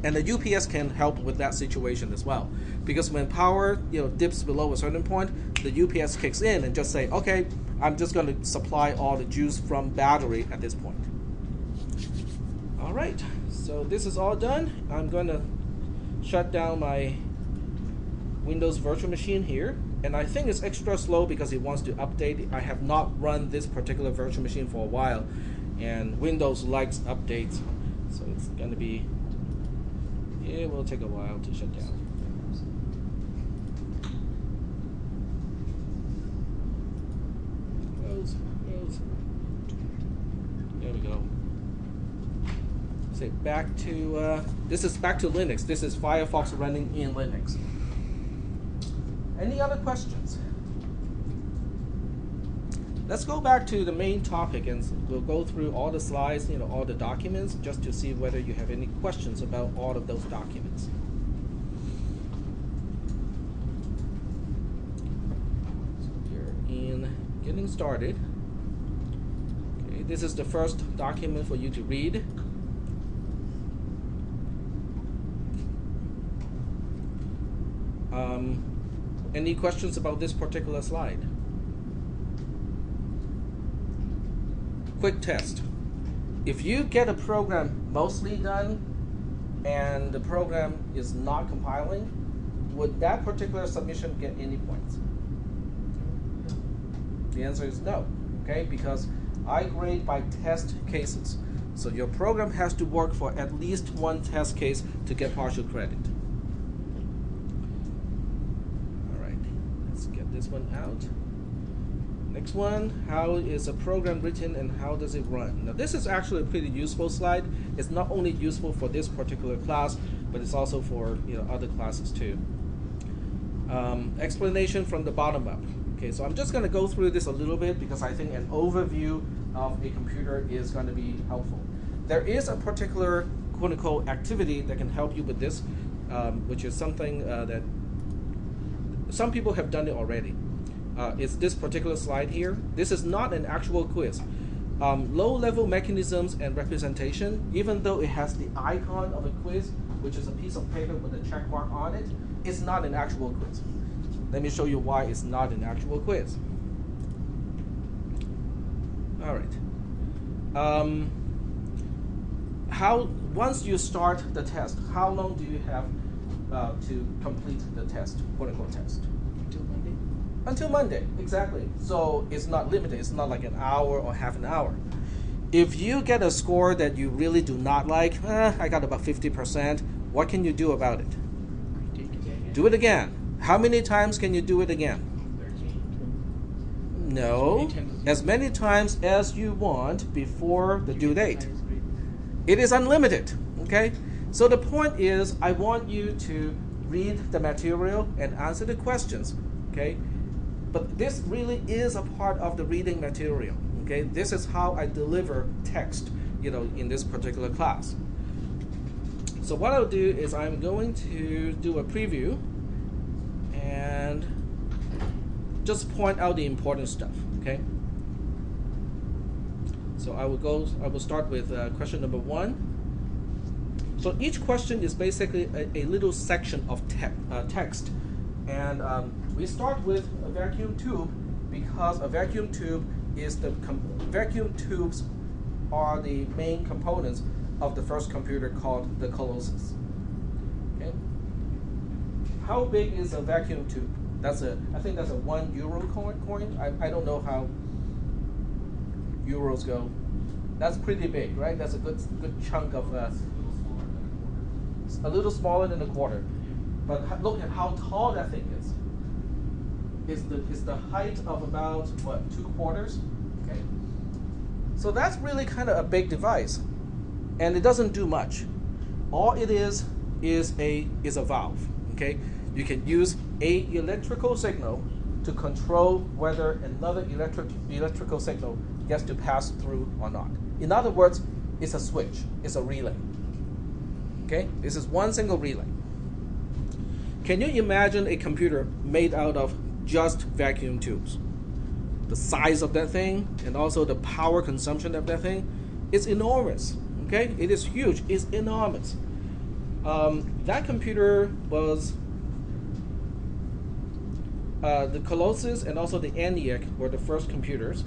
And the UPS can help with that situation as well. Because when power, dips below a certain point, the UPS kicks in and just say, okay, I'm just going to supply all the juice from battery at this point. All right, so this is all done. I'm going to shut down my Windows virtual machine here. And I think it's extra slow because it wants to update. I have not run this particular virtual machine for a while. And Windows likes updates. So it's going to be, it will take a while to shut down. Close. There we go. say back to this is back to Linux. This is Firefox running in Linux. Any other questions? Let's go back to the main topic, and we'll go through all the slides, all the documents, just to see whether you have any questions about all of those documents. So here in getting started. Okay, this is the first document for you to read. Any questions about this particular slide? Quick test. If you get a program mostly done and the program is not compiling, would that particular submission get any points? The answer is no, okay? Because I grade by test cases. So your program has to work for at least one test case to get partial credit. All right, let's get this one out. Next one, how is a program written and how does it run? Now this is actually a pretty useful slide. It's not only useful for this particular class, but it's also for other classes too. Explanation from the bottom up. Okay, so I'm just going to go through this a little bit because I think an overview of a computer is going to be helpful. There is a particular quote-unquote activity that can help you with this, which is something that some people have done it already. It's this particular slide here. This is not an actual quiz. Low-level mechanisms and representation, even though it has the icon of a quiz, which is a piece of paper with a check mark on it, it's not an actual quiz. Let me show you why it's not an actual quiz. All right. Once you start the test, how long do you have to complete the test, quote-unquote test? Until Monday. Until Monday, exactly. So it's not limited. It's not like an hour or half an hour. If you get a score that you really do not like, I got about 50%, what can you do about it? Do it again. How many times can you do it again? 13. No, as many times as you want before the due date. It is unlimited, okay? So the point is, I want you to read the material and answer the questions, okay? But this really is a part of the reading material, okay? This is how I deliver text, in this particular class. So what I'll do is I'm going to do a preview and just point out the important stuff, okay? So I will start with question number 1. So each question is basically a little section of text. And we start with a vacuum tube because a vacuum tube is vacuum tubes are the main components of the first computer called the Colossus. Okay. How big is a vacuum tube? I think that's a €1 coin. I don't know how euros go. That's pretty big, right? That's a good chunk of a little smaller than a quarter. But look at how tall that thing is. It's the height of about, what, 2/4? Okay. So that's really kind of a big device. And it doesn't do much. All it is a valve. Okay? You can use a electrical signal to control whether another electrical signal gets to pass through or not. In other words, it's a switch. It's a relay. Okay? This is one single relay. Can you imagine a computer made out of just vacuum tubes? The size of that thing and also the power consumption of that thing is enormous. Okay? It is huge. It's enormous. That computer was the Colossus and also the ENIAC were the first computers.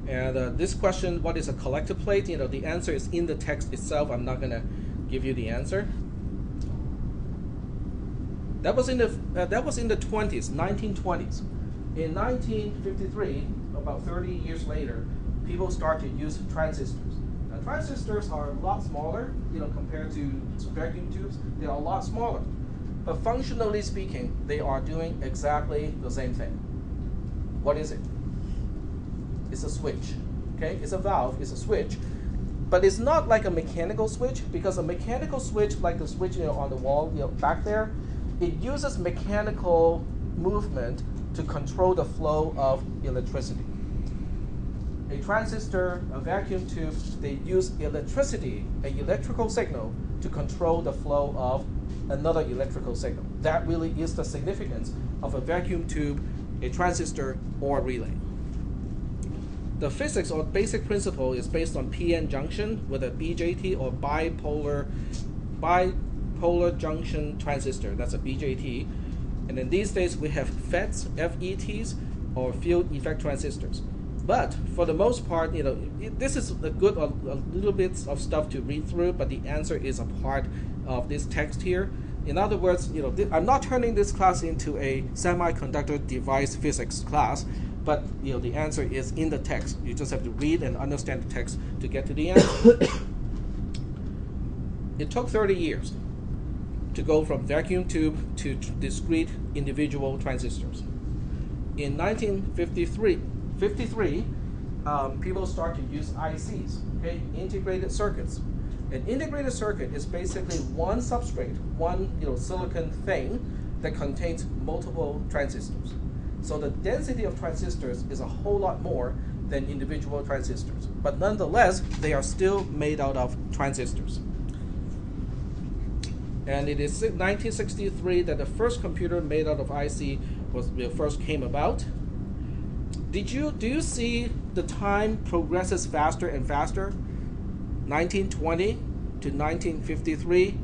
And this question, what is a collector plate? The answer is in the text itself. I'm not going to give you the answer. That was in the 20s, 1920s. In 1953, about 30 years later, people start to use transistors. Now, transistors are a lot smaller, compared to vacuum tubes. They are a lot smaller. But functionally speaking, they are doing exactly the same thing. What is it? It's a switch. Okay? It's a valve, it's a switch. but it's not like a mechanical switch, because a mechanical switch, like the switch on the wall back there, it uses mechanical movement to control the flow of electricity. A transistor, a vacuum tube, they use electricity, an electrical signal, to control the flow of another electrical signal. That really is the significance of a vacuum tube, a transistor, or a relay. The physics or basic principle is based on p-n junction with a BJT or bipolar junction transistor. That's a BJT. And then these days we have FETs, FETs, or field effect transistors. But for the most part, this is a little bit of stuff to read through, but the answer is a part of this text here. In other words, I'm not turning this class into a semiconductor device physics class, but the answer is in the text. You just have to read and understand the text to get to the answer. It took 30 years to go from vacuum tube to discrete individual transistors. In 1953, people start to use ICs, okay, integrated circuits. An integrated circuit is basically one substrate, one silicon thing that contains multiple transistors. So the density of transistors is a whole lot more than individual transistors. But nonetheless, they are still made out of transistors. And it is 1963 that the first computer made out of IC first came about. Do you see the time progresses faster and faster? 1920 to 1953,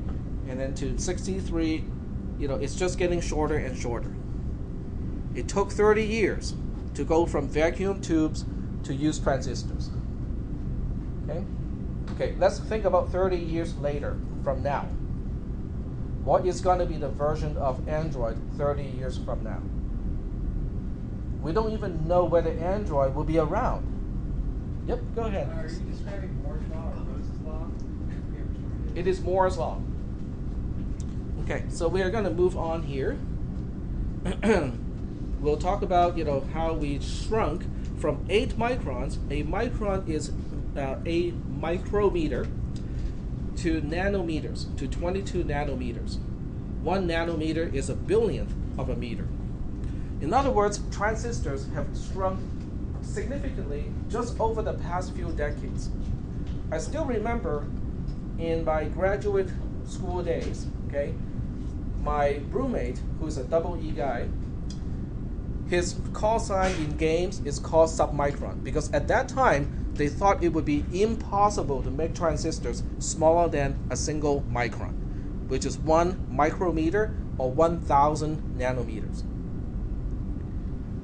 and then to 63, it's just getting shorter and shorter. It took 30 years to go from vacuum tubes to use transistors. Okay, let's think about 30 years later from now. What is going to be the version of Android 30 years from now? We don't even know whether Android will be around. Yep, go ahead. Are you describing Moore's law or Rose's law? It is Moore's law. Okay, so we are going to move on here. We'll talk about how we shrunk from 8 microns. A micron is a micrometer to nanometers, to 22 nanometers. 1 nanometer is a billionth of a meter. In other words, transistors have shrunk significantly just over the past few decades. I still remember in my graduate school days, my roommate, who's a double E guy, his call sign in games is called submicron, because at that time they thought it would be impossible to make transistors smaller than a single micron, which is 1 micrometer or 1,000 nanometers.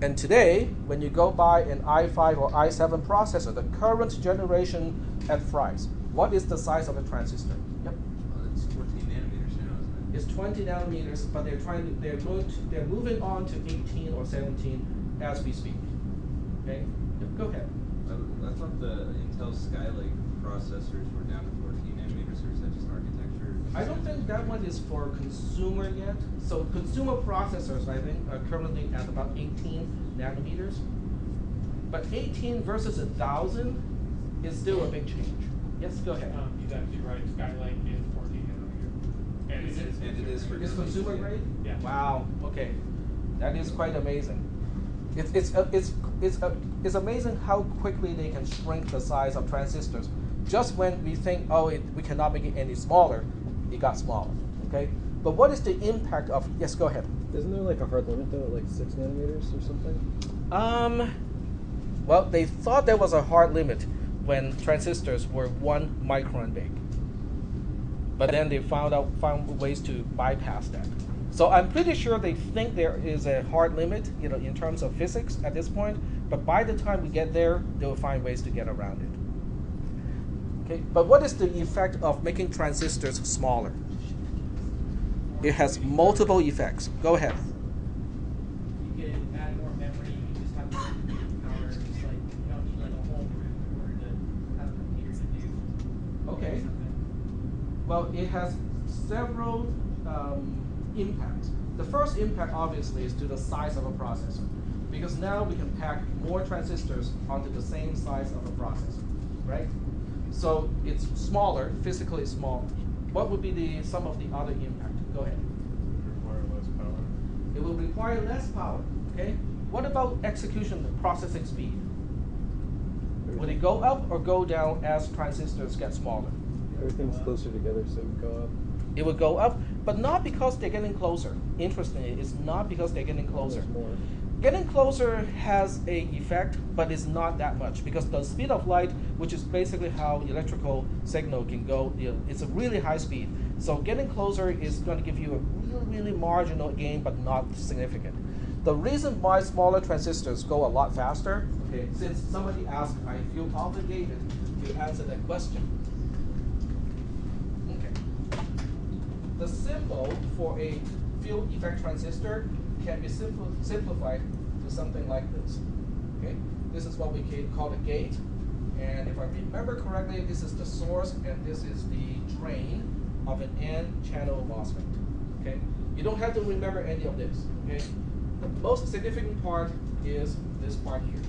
And today, when you go buy an i5 or i7 processor, the current generation at Fry's, what is the size of a transistor? Yep. Well, it's 14 nanometers now, isn't it? It's 20 nanometers, but they're moving on to 18 or 17 as we speak. Okay, yep, go ahead. I thought the Intel Skylake processors were down to 14 nanometers, or is that just architecture? I don't think that one is for consumer yet. So consumer processors, I think, are currently at about 18 nanometers. But 18 versus 1,000 is still a big change. Yes, go ahead. He's actually right. Skylake is 14 nanometer. And it is for It's consumer grade? Yeah. Wow. Okay, that is quite amazing. It's amazing how quickly they can shrink the size of transistors. Just when we think, we cannot make it any smaller, it got smaller. Okay, but what is the impact of? Yes, go ahead. Isn't there like a hard limit though, like 6 nanometers or something? Well, they thought there was a hard limit when transistors were 1 micron big, but then they found ways to bypass that. So I'm pretty sure they think there is a hard limit, in terms of physics at this point. But by the time we get there, they will find ways to get around it. Okay, but what is the effect of making transistors smaller? It has multiple effects. Go ahead. You can add more memory. You just have more computing power. Just like you don't need like a whole room in order to have a computer to do. Okay. something. Well, it has several impacts. The first impact, obviously, is to the size of a processor, because now we can pack more transistors onto the same size of a processor, right? So it's smaller, physically smaller. What would be some of the other impact? Go ahead. Require less power. It will require less power. Okay. What about execution, processing speed? Would it go up or go down as transistors get smaller? Everything's closer together, so it would go up. It would go up, but not because they're getting closer. Interestingly, it's not because they're getting closer. There's more. Getting closer has a effect, but it's not that much because the speed of light, which is basically how electrical signal can go, it's a really high speed. So getting closer is going to give you a really marginal gain, but not significant. The reason why smaller transistors go a lot faster, okay, since somebody asked, I feel obligated to answer that question. Okay. The symbol for a field effect transistor can be simplified to something like this. Okay, this is what we call a gate, and if I remember correctly, this is the source and this is the drain of an N-channel MOSFET. Okay, you don't have to remember any of this. Okay, the most significant part is this part here.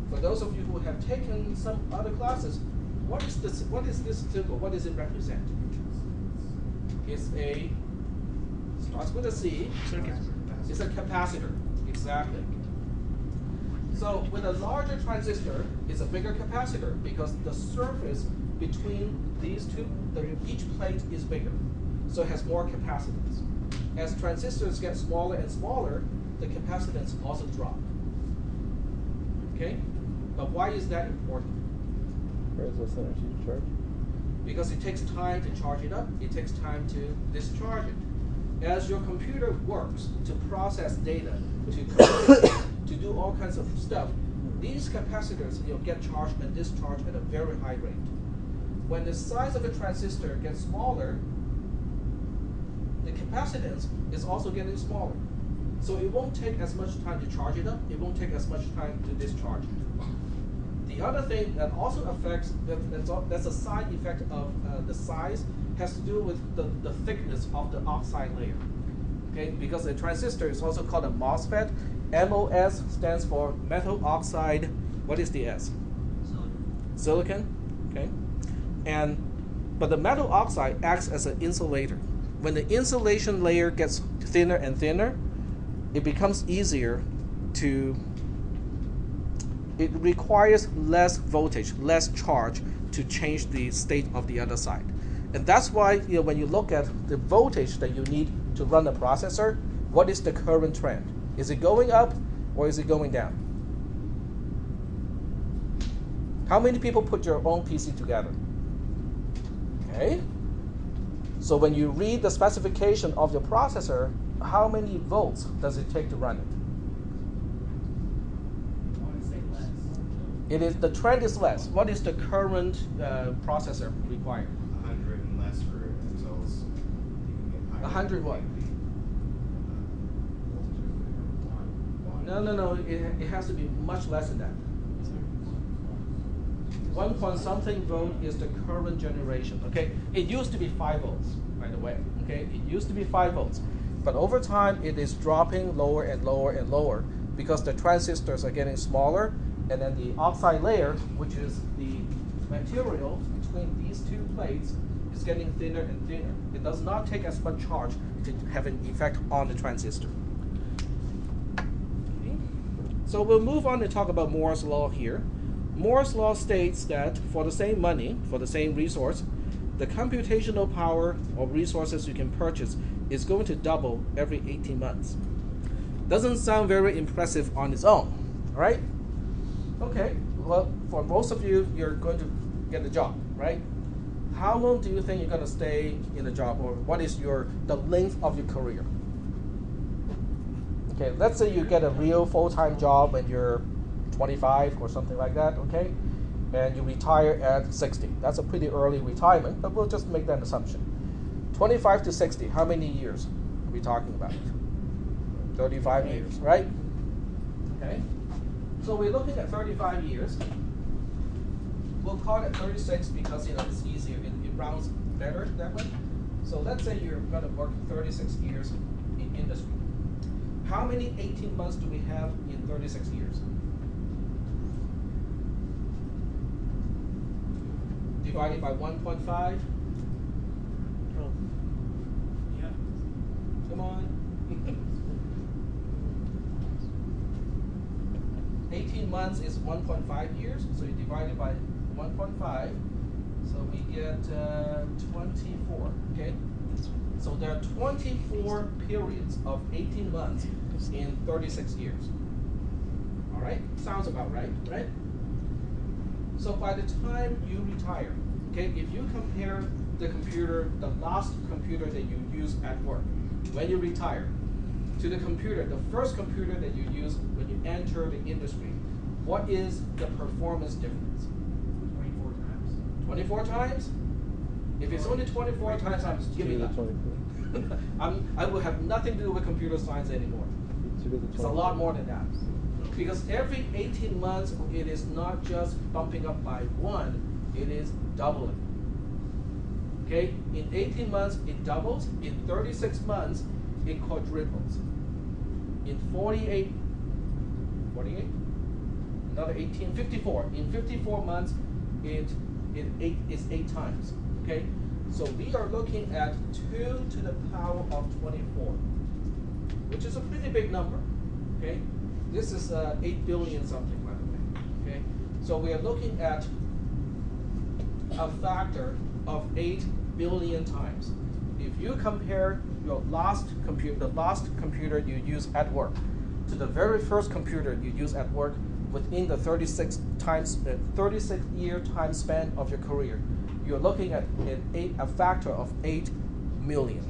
For those of you who have taken some other classes, what is this symbol? What does it represent? It's a starts with a C. It's a capacitor. Exactly. So with a larger transistor, it's a bigger capacitor because the surface between these two, each plate is bigger. So it has more capacitance. As transistors get smaller and smaller, the capacitance also drops. Okay? But why is that important? Where's less energy to charge? Because it takes time to charge it up, it takes time to discharge it. As your computer works to process data, to do all kinds of stuff, these capacitors get charged and discharged at a very high rate. When the size of a transistor gets smaller, the capacitance is also getting smaller. So it won't take as much time to charge it up, it won't take as much time to discharge it. The other thing that also affects, that's a side effect of the size, has to do with the thickness of the oxide layer. Okay, because a transistor is also called a MOSFET. MOS stands for metal oxide. What is the S? Silicon. Okay, but the metal oxide acts as an insulator. When the insulation layer gets thinner and thinner, it becomes easier to. It requires less voltage, less charge to change the state of the other side. And that's why when you look at the voltage that you need to run a processor, what is the current trend? Is it going up or is it going down? How many people put your own PC together? Okay. So when you read the specification of your processor, how many volts does it take to run it? I want to say less. The trend is less. What is the current processor required? 100 and less for Intel's. 100 what? No. It has to be much less than that. 1 point something volt is the current generation. Okay, it used to be 5 volts, by the way. Okay, it used to be 5 volts, but over time it is dropping lower and lower and lower because the transistors are getting smaller, and then the oxide layer, which is the material between these two plates, is getting thinner and thinner. It does not take as much charge to have an effect on the transistor. Okay. So we'll move on and talk about Moore's law here. Moore's law states that for the same money, for the same resource, the computational power or resources you can purchase is going to double every 18 months. Doesn't sound very impressive on its own, right? Okay, well, for most of you, you're going to get a job, right? How long do you think you're going to stay in a job, or what is the length of your career? Okay, let's say you get a real full-time job when you're 25 or something like that, okay? And you retire at 60. That's a pretty early retirement, but we'll just make that assumption. 25 to 60, how many years are we talking about? 35 years, right? Okay. So we're looking at 35 years. We'll call it 36 because it's easier. It rounds better that way. So let's say you're going to work 36 years in industry. How many 18 months do we have in 36 years? divided by 1.5. Oh. Yeah. Come on. 18 months is 1.5 years, so you divide it by 1.5, so we get 24, okay? So there are 24 periods of 18 months in 36 years. All right, sounds about right, right? So by the time you retire, okay, if you compare the computer, the last computer that you use at work, when you retire, to the computer, the first computer that you use when you enter the industry, what is the performance difference? 24 times. 24 times? If it's only 24 times, I'm Two giving to up. the 24. I will have nothing to do with computer science anymore. 2 to the 24. It's a lot more than that. Because every 18 months, it is not just bumping up by 1, it is doubling. Okay, in 18 months, it doubles. In 36 months, it quadruples. In 48, another 18, 54. In 54 months, it's 8 times. Okay, so we are looking at 2 to the power of 24, which is a pretty big number. Okay, this is 8 billion something, by the way. Okay, so we are looking at a factor of 8 billion times. If you compare your last computer, the last computer you use at work, to the very first computer you use at work within the 36 year time span of your career, you're looking at a factor of 8 million.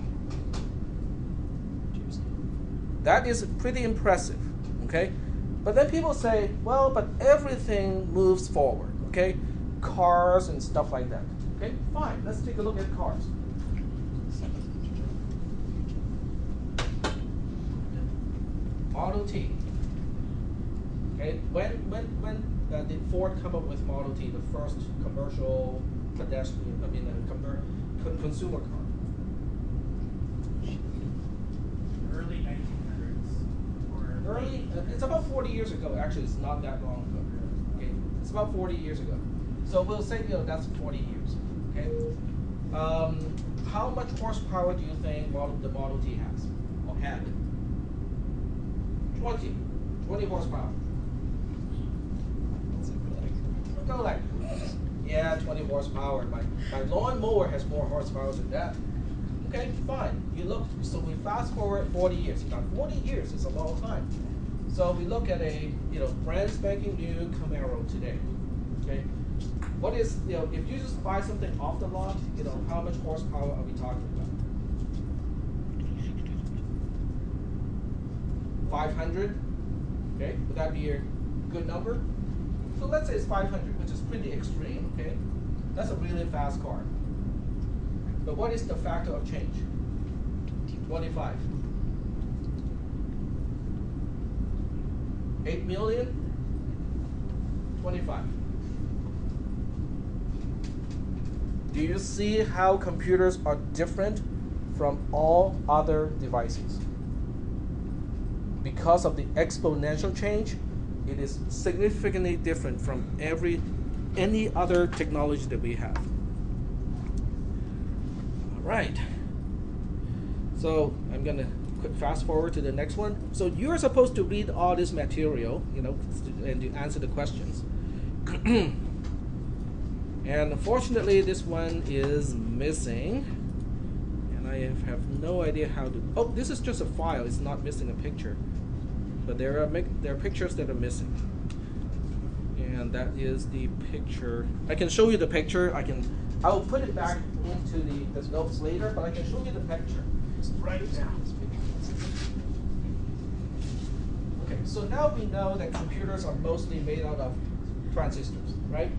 That is pretty impressive, okay? But then people say, well, but everything moves forward, okay? Cars and stuff like that. Okay, fine, let's take a look at cars. Model T. Okay, when did Ford come up with Model T, the first commercial pedestrian, consumer car? Early 1900s. Or Early, it's about 40 years ago. Actually, it's not that long ago. Okay, it's about 40 years ago. So we'll say, that's 40 years. Okay. How much horsepower do you think the Model T has or had? 20 horsepower. Go like, yeah, 20 horsepower. My lawnmower has more horsepower than that. Okay, fine. You look. So we fast forward 40 years. Now 40 years is a long time. So we look at a brand spanking new Camaro today. Okay. What is if you just buy something off the lot, how much horsepower are we talking about? 500. Okay, would that be a good number? So let's say it's 500, which is pretty extreme. Okay, that's a really fast car. But what is the factor of change? 25. 8 million. 25. Do you see how computers are different from all other devices? Because of the exponential change, it is significantly different from any other technology that we have. All right. So I'm gonna fast forward to the next one. So you're supposed to read all this material, and to answer the questions. And unfortunately, this one is missing, and I have no idea how to. Oh, this is just a file. It's not missing a picture, but there are pictures that are missing, and that is the picture. I can show you the picture. I will put it back into the notes later, but I can show you the picture right now. Okay, so now we know that computers are mostly made out of transistors, right?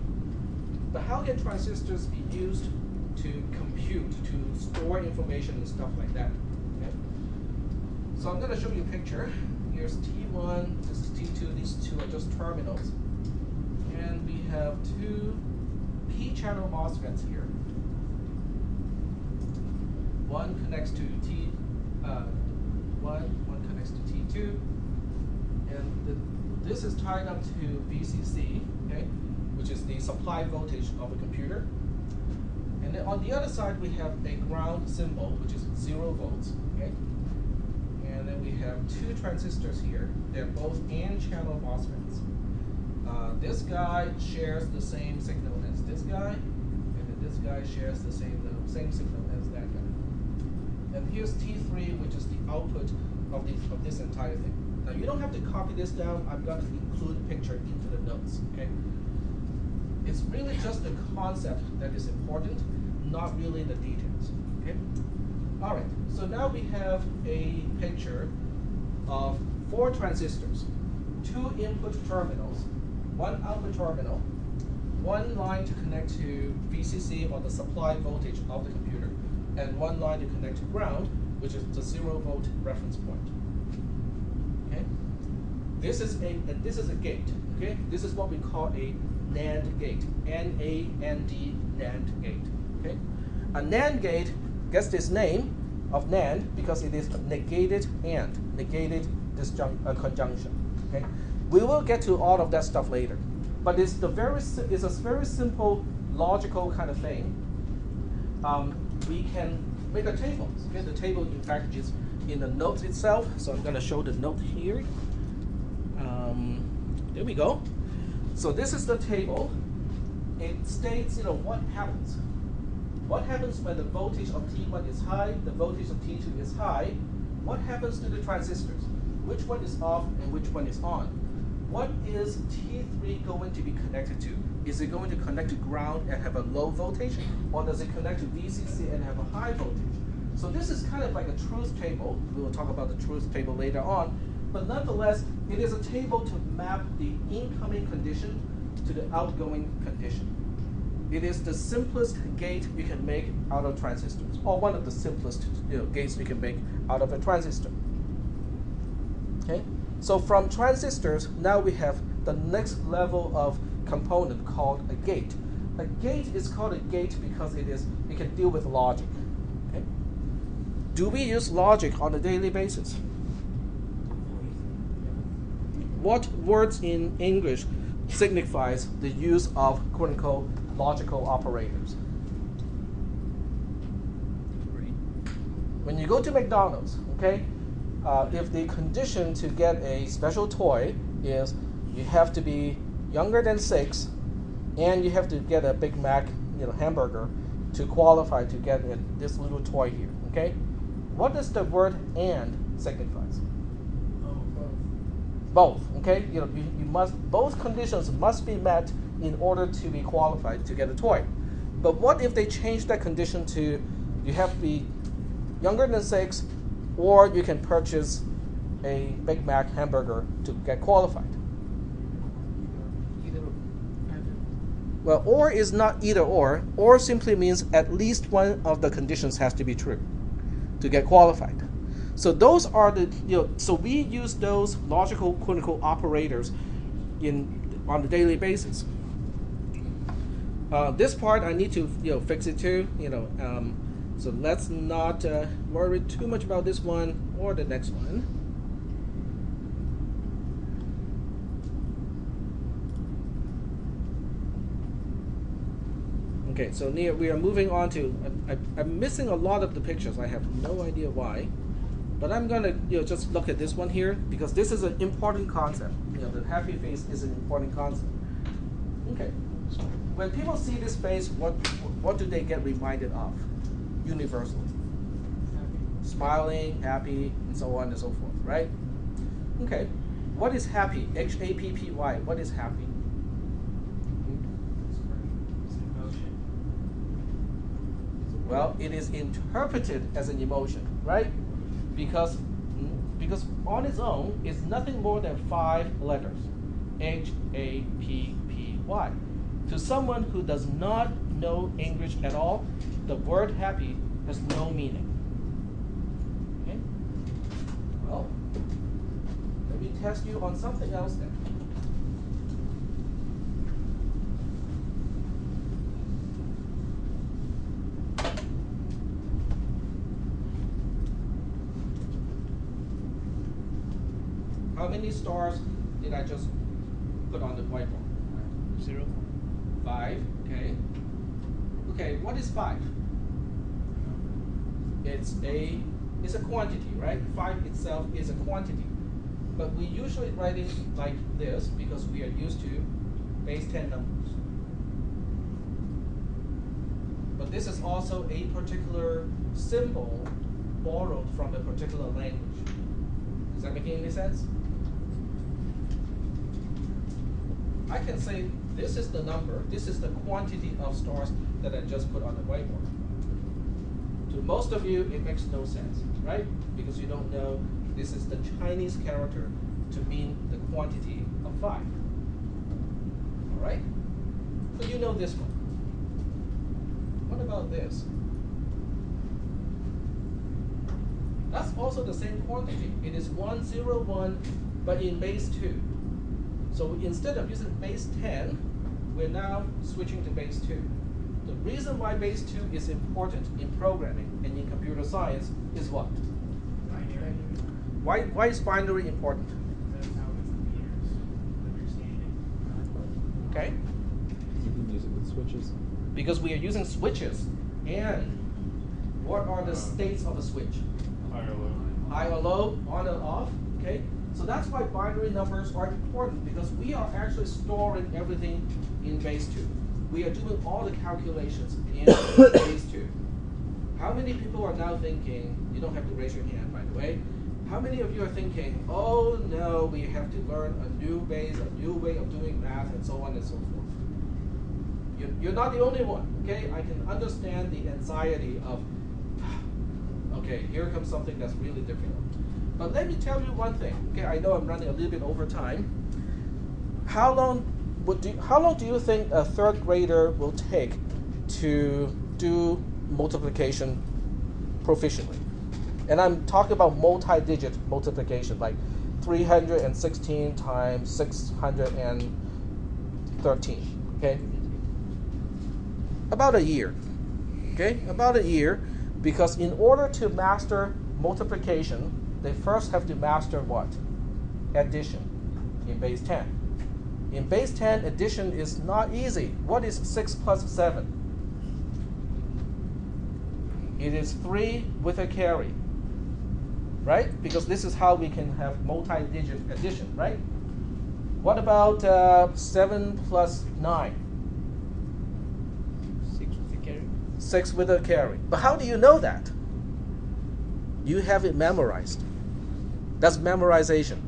But how can transistors be used to compute, to store information and stuff like that? Okay? So I'm going to show you a picture. Here's T1, this is T2. These two are just terminals. And we have two P-channel MOSFETs here. One connects to one connects to T2. And this is tied up to VCC, okay, which is the supply voltage of a computer. And then on the other side, we have a ground symbol, which is 0 volts. Okay. And then we have 2 transistors here. They're both n-channel MOSFETs. This guy shares the same signal as this guy, and then this guy shares the same signal as that guy. And here's T3, which is the output of this entire thing. Now you don't have to copy this down. I'm going to include a picture into the notes. Okay. It's really just the concept that is important, not really the details. Okay. All right. So now we have a picture of 4 transistors, 2 input terminals, 1 output terminal, 1 line to connect to VCC or the supply voltage of the computer, and 1 line to connect to ground, which is the 0 volt reference point. Okay. This is a gate. Okay. This is what we call a Nand gate. N-A-N-D Nand gate. Okay. A Nand gate gets this name of NAND because it is negated and negated conjunction. Okay. We will get to all of that stuff later, but it's a very simple logical kind of thing. We can make a table. Okay. The table, in fact, is in the notes itself. So I'm going to show the note here. There we go. So this is the table. It states, what happens. What happens when the voltage of T1 is high, the voltage of T2 is high? What happens to the transistors? Which one is off and which one is on? What is T3 going to be connected to? Is it going to connect to ground and have a low voltage? Or does it connect to VCC and have a high voltage? So this is kind of like a truth table. We will talk about the truth table later on. But nonetheless, it is a table to map the incoming condition to the outgoing condition. It is the simplest gate you can make out of transistors, or one of the simplest gates you can make out of a transistor. Okay, so from transistors, now we have the next level of component called a gate. A gate is called a gate because it can deal with logic. Okay? Do we use logic on a daily basis? What words in English signifies the use of quote-unquote logical operators? When you go to McDonald's, okay, if the condition to get a special toy is you have to be younger than 6 and you have to get a Big Mac hamburger to qualify to get this little toy here, okay? What does the word "and" signifies? Both, okay? You must, both conditions must be met in order to be qualified to get a toy. But what if they change that condition to you have to be younger than 6, or you can purchase a Big Mac hamburger to get qualified? Well, or is not either or. Or simply means at least one of the conditions has to be true to get qualified. So those are the, so we use those logical quote-unquote operators on a daily basis. This part I need to fix it too. So let's not worry too much about this one or the next one. Okay, so we are moving on to. I'm missing a lot of the pictures. I have no idea why, but I'm gonna just look at this one here because this is an important concept. The happy face is an important concept. Okay, when people see this face, what do they get reminded of? Universally, smiling, happy, and so on and so forth, right? Okay, what is happy? H-A-P-P-Y. What is happy? Well, it is interpreted as an emotion, right? Because on its own, it's nothing more than 5 letters. H-A-P-P-Y. To someone who does not know English at all, the word happy has no meaning. Okay? Well, let me test you on something else then. How many stars did I just put on the whiteboard? 0. 5, okay. Okay, what is 5? It's a quantity, right? 5 itself is a quantity. But we usually write it like this because we are used to base 10 numbers. But this is also a particular symbol borrowed from a particular language. Does that make any sense? I can say this is the number, this is the quantity of stars that I just put on the whiteboard. To most of you, it makes no sense, right? Because you don't know this is the Chinese character to mean the quantity of 5. All right? So you know this one. What about this? That's also the same quantity. It is 101, but in base 2. So instead of using base 10, we're now switching to base 2. The reason why base 2 is important in programming and in computer science is what? Binary. Why is binary important? That's how the computers understand it. Okay? You can use it with switches. Because we are using switches. And what are the states of a switch? High or low. High or low, on and off. Okay? So that's why binary numbers are important, because we are actually storing everything in base 2. We are doing all the calculations in base 2. How many people are now thinking, you don't have to raise your hand by the way, how many of you are thinking, oh no, we have to learn a new base, a new way of doing math, and so on and so forth? You're not the only one, okay? I can understand the anxiety of, okay, here comes something that's really difficult. But let me tell you one thing, okay? I know I'm running a little bit over time. How long do you think a third grader will take to do multiplication proficiently? And I'm talking about multi-digit multiplication, like 316 times 613, okay? About a year, okay? About a year, because in order to master multiplication, they first have to master what? Addition in base 10. In base 10, addition is not easy. What is 6 plus 7? It is 3 with a carry, right? Because this is how we can have multi-digit addition, right? What about 7 plus 9? 6 with a carry. 6 with a carry. But how do you know that? You have it memorized. That's memorization.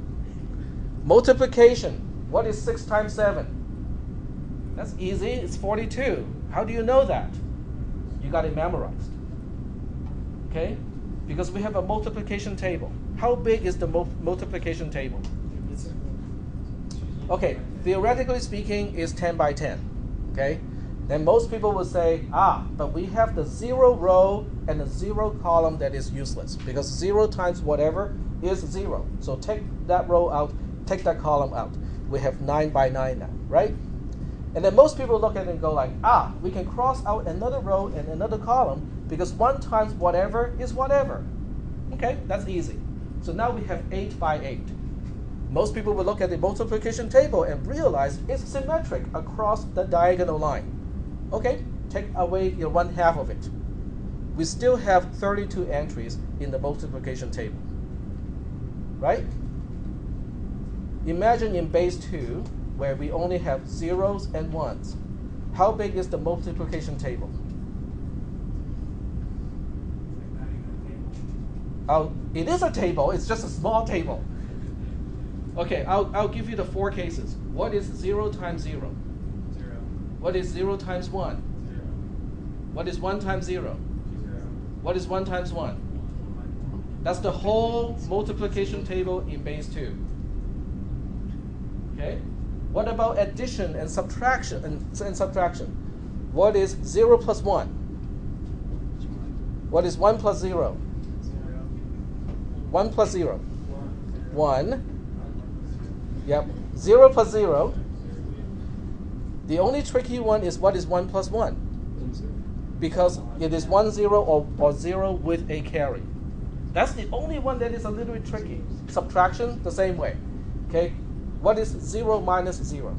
Multiplication. What is 6 times 7? That's easy. It's 42. How do you know that? You got it memorized. Okay? Because we have a multiplication table. How big is the multiplication table? Okay, theoretically speaking, it's 10 by 10. Okay? Then most people will say, but we have the 0 row and the 0 column that is useless, because 0 times whatever is 0. So take that row out, take that column out. We have 9 by 9 now, right? And then most people look at it and go like, we can cross out another row and another column because 1 times whatever is whatever. Okay, that's easy. So now we have 8 by 8. Most people will look at the multiplication table and realize it's symmetric across the diagonal line. Okay, take away your 1/2 of it. We still have 32 entries in the multiplication table, right? Imagine in base 2, where we only have zeros and ones. How big is the multiplication table? It is a table, it's just a small table. Okay, I'll give you the 4 cases. What is 0 times 0? 0. What is 0 times 1? 0. What is 1 times 0? 0. What is 1 times 1? That's the whole multiplication table in base 2. Okay? What about addition and subtraction? What is 0 plus 1? What is 1 plus 0? 1 plus 0? 1. Yep. 0 plus 0. The only tricky one is what is 1 plus 1? Because it is 1 0 or 0 with a carry. That's the only one that is a little bit tricky. Subtraction, the same way. Okay? What is 0 minus 0?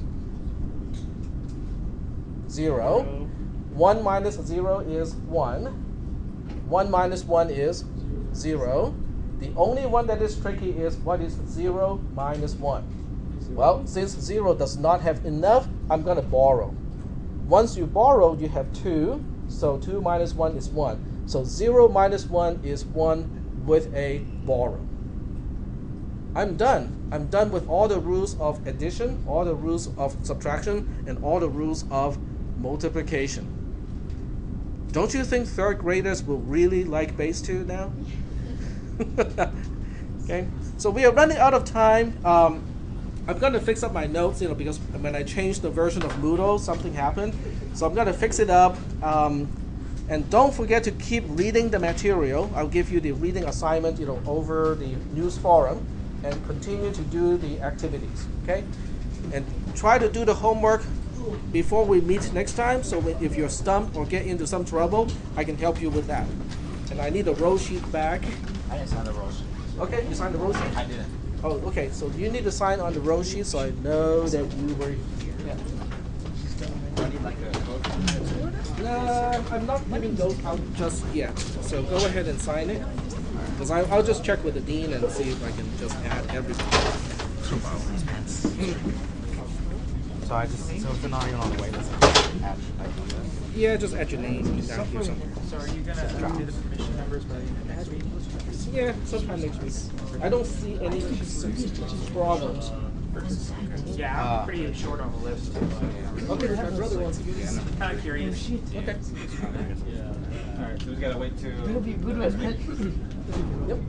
0. 1 minus 0 is 1. 1 minus 1 is 0. The only one that is tricky is what is 0 minus 1? Well, since 0 does not have enough, I'm going to borrow. Once you borrow, you have 2. So 2 minus 1 is 1. So 0 minus 1 is 1 with a borrow. I'm done. I'm done with all the rules of addition, all the rules of subtraction, and all the rules of multiplication. Don't you think third graders will really like base 2 now? Okay, so we are running out of time. I'm going to fix up my notes, because when I changed the version of Moodle, something happened. So I'm going to fix it up. And don't forget to keep reading the material. I'll give you the reading assignment, over the news forum, and continue to do the activities. Okay, and try to do the homework before we meet next time. So if you're stumped or get into some trouble, I can help you with that. And I need a roll sheet back. I didn't sign the roll sheet. Okay, you signed the roll sheet? I didn't. Oh, okay. So you need to sign on the roll sheet so I know that you were here. Do I need like a code? I'm not giving those out just yet. So go ahead and sign it. Because I'll just check with the dean and see if I can just add everything. So so if they're not even on the wait list, add Yeah, just add your name down here somewhere. So are you gonna do the permission numbers by the end of next week? Yeah, sometime next week. I don't see any problems. Yeah, I'm pretty short on the list. Okay, my brother wants to do this. Kind of curious. Okay. Alright, so we gotta wait to. Yep.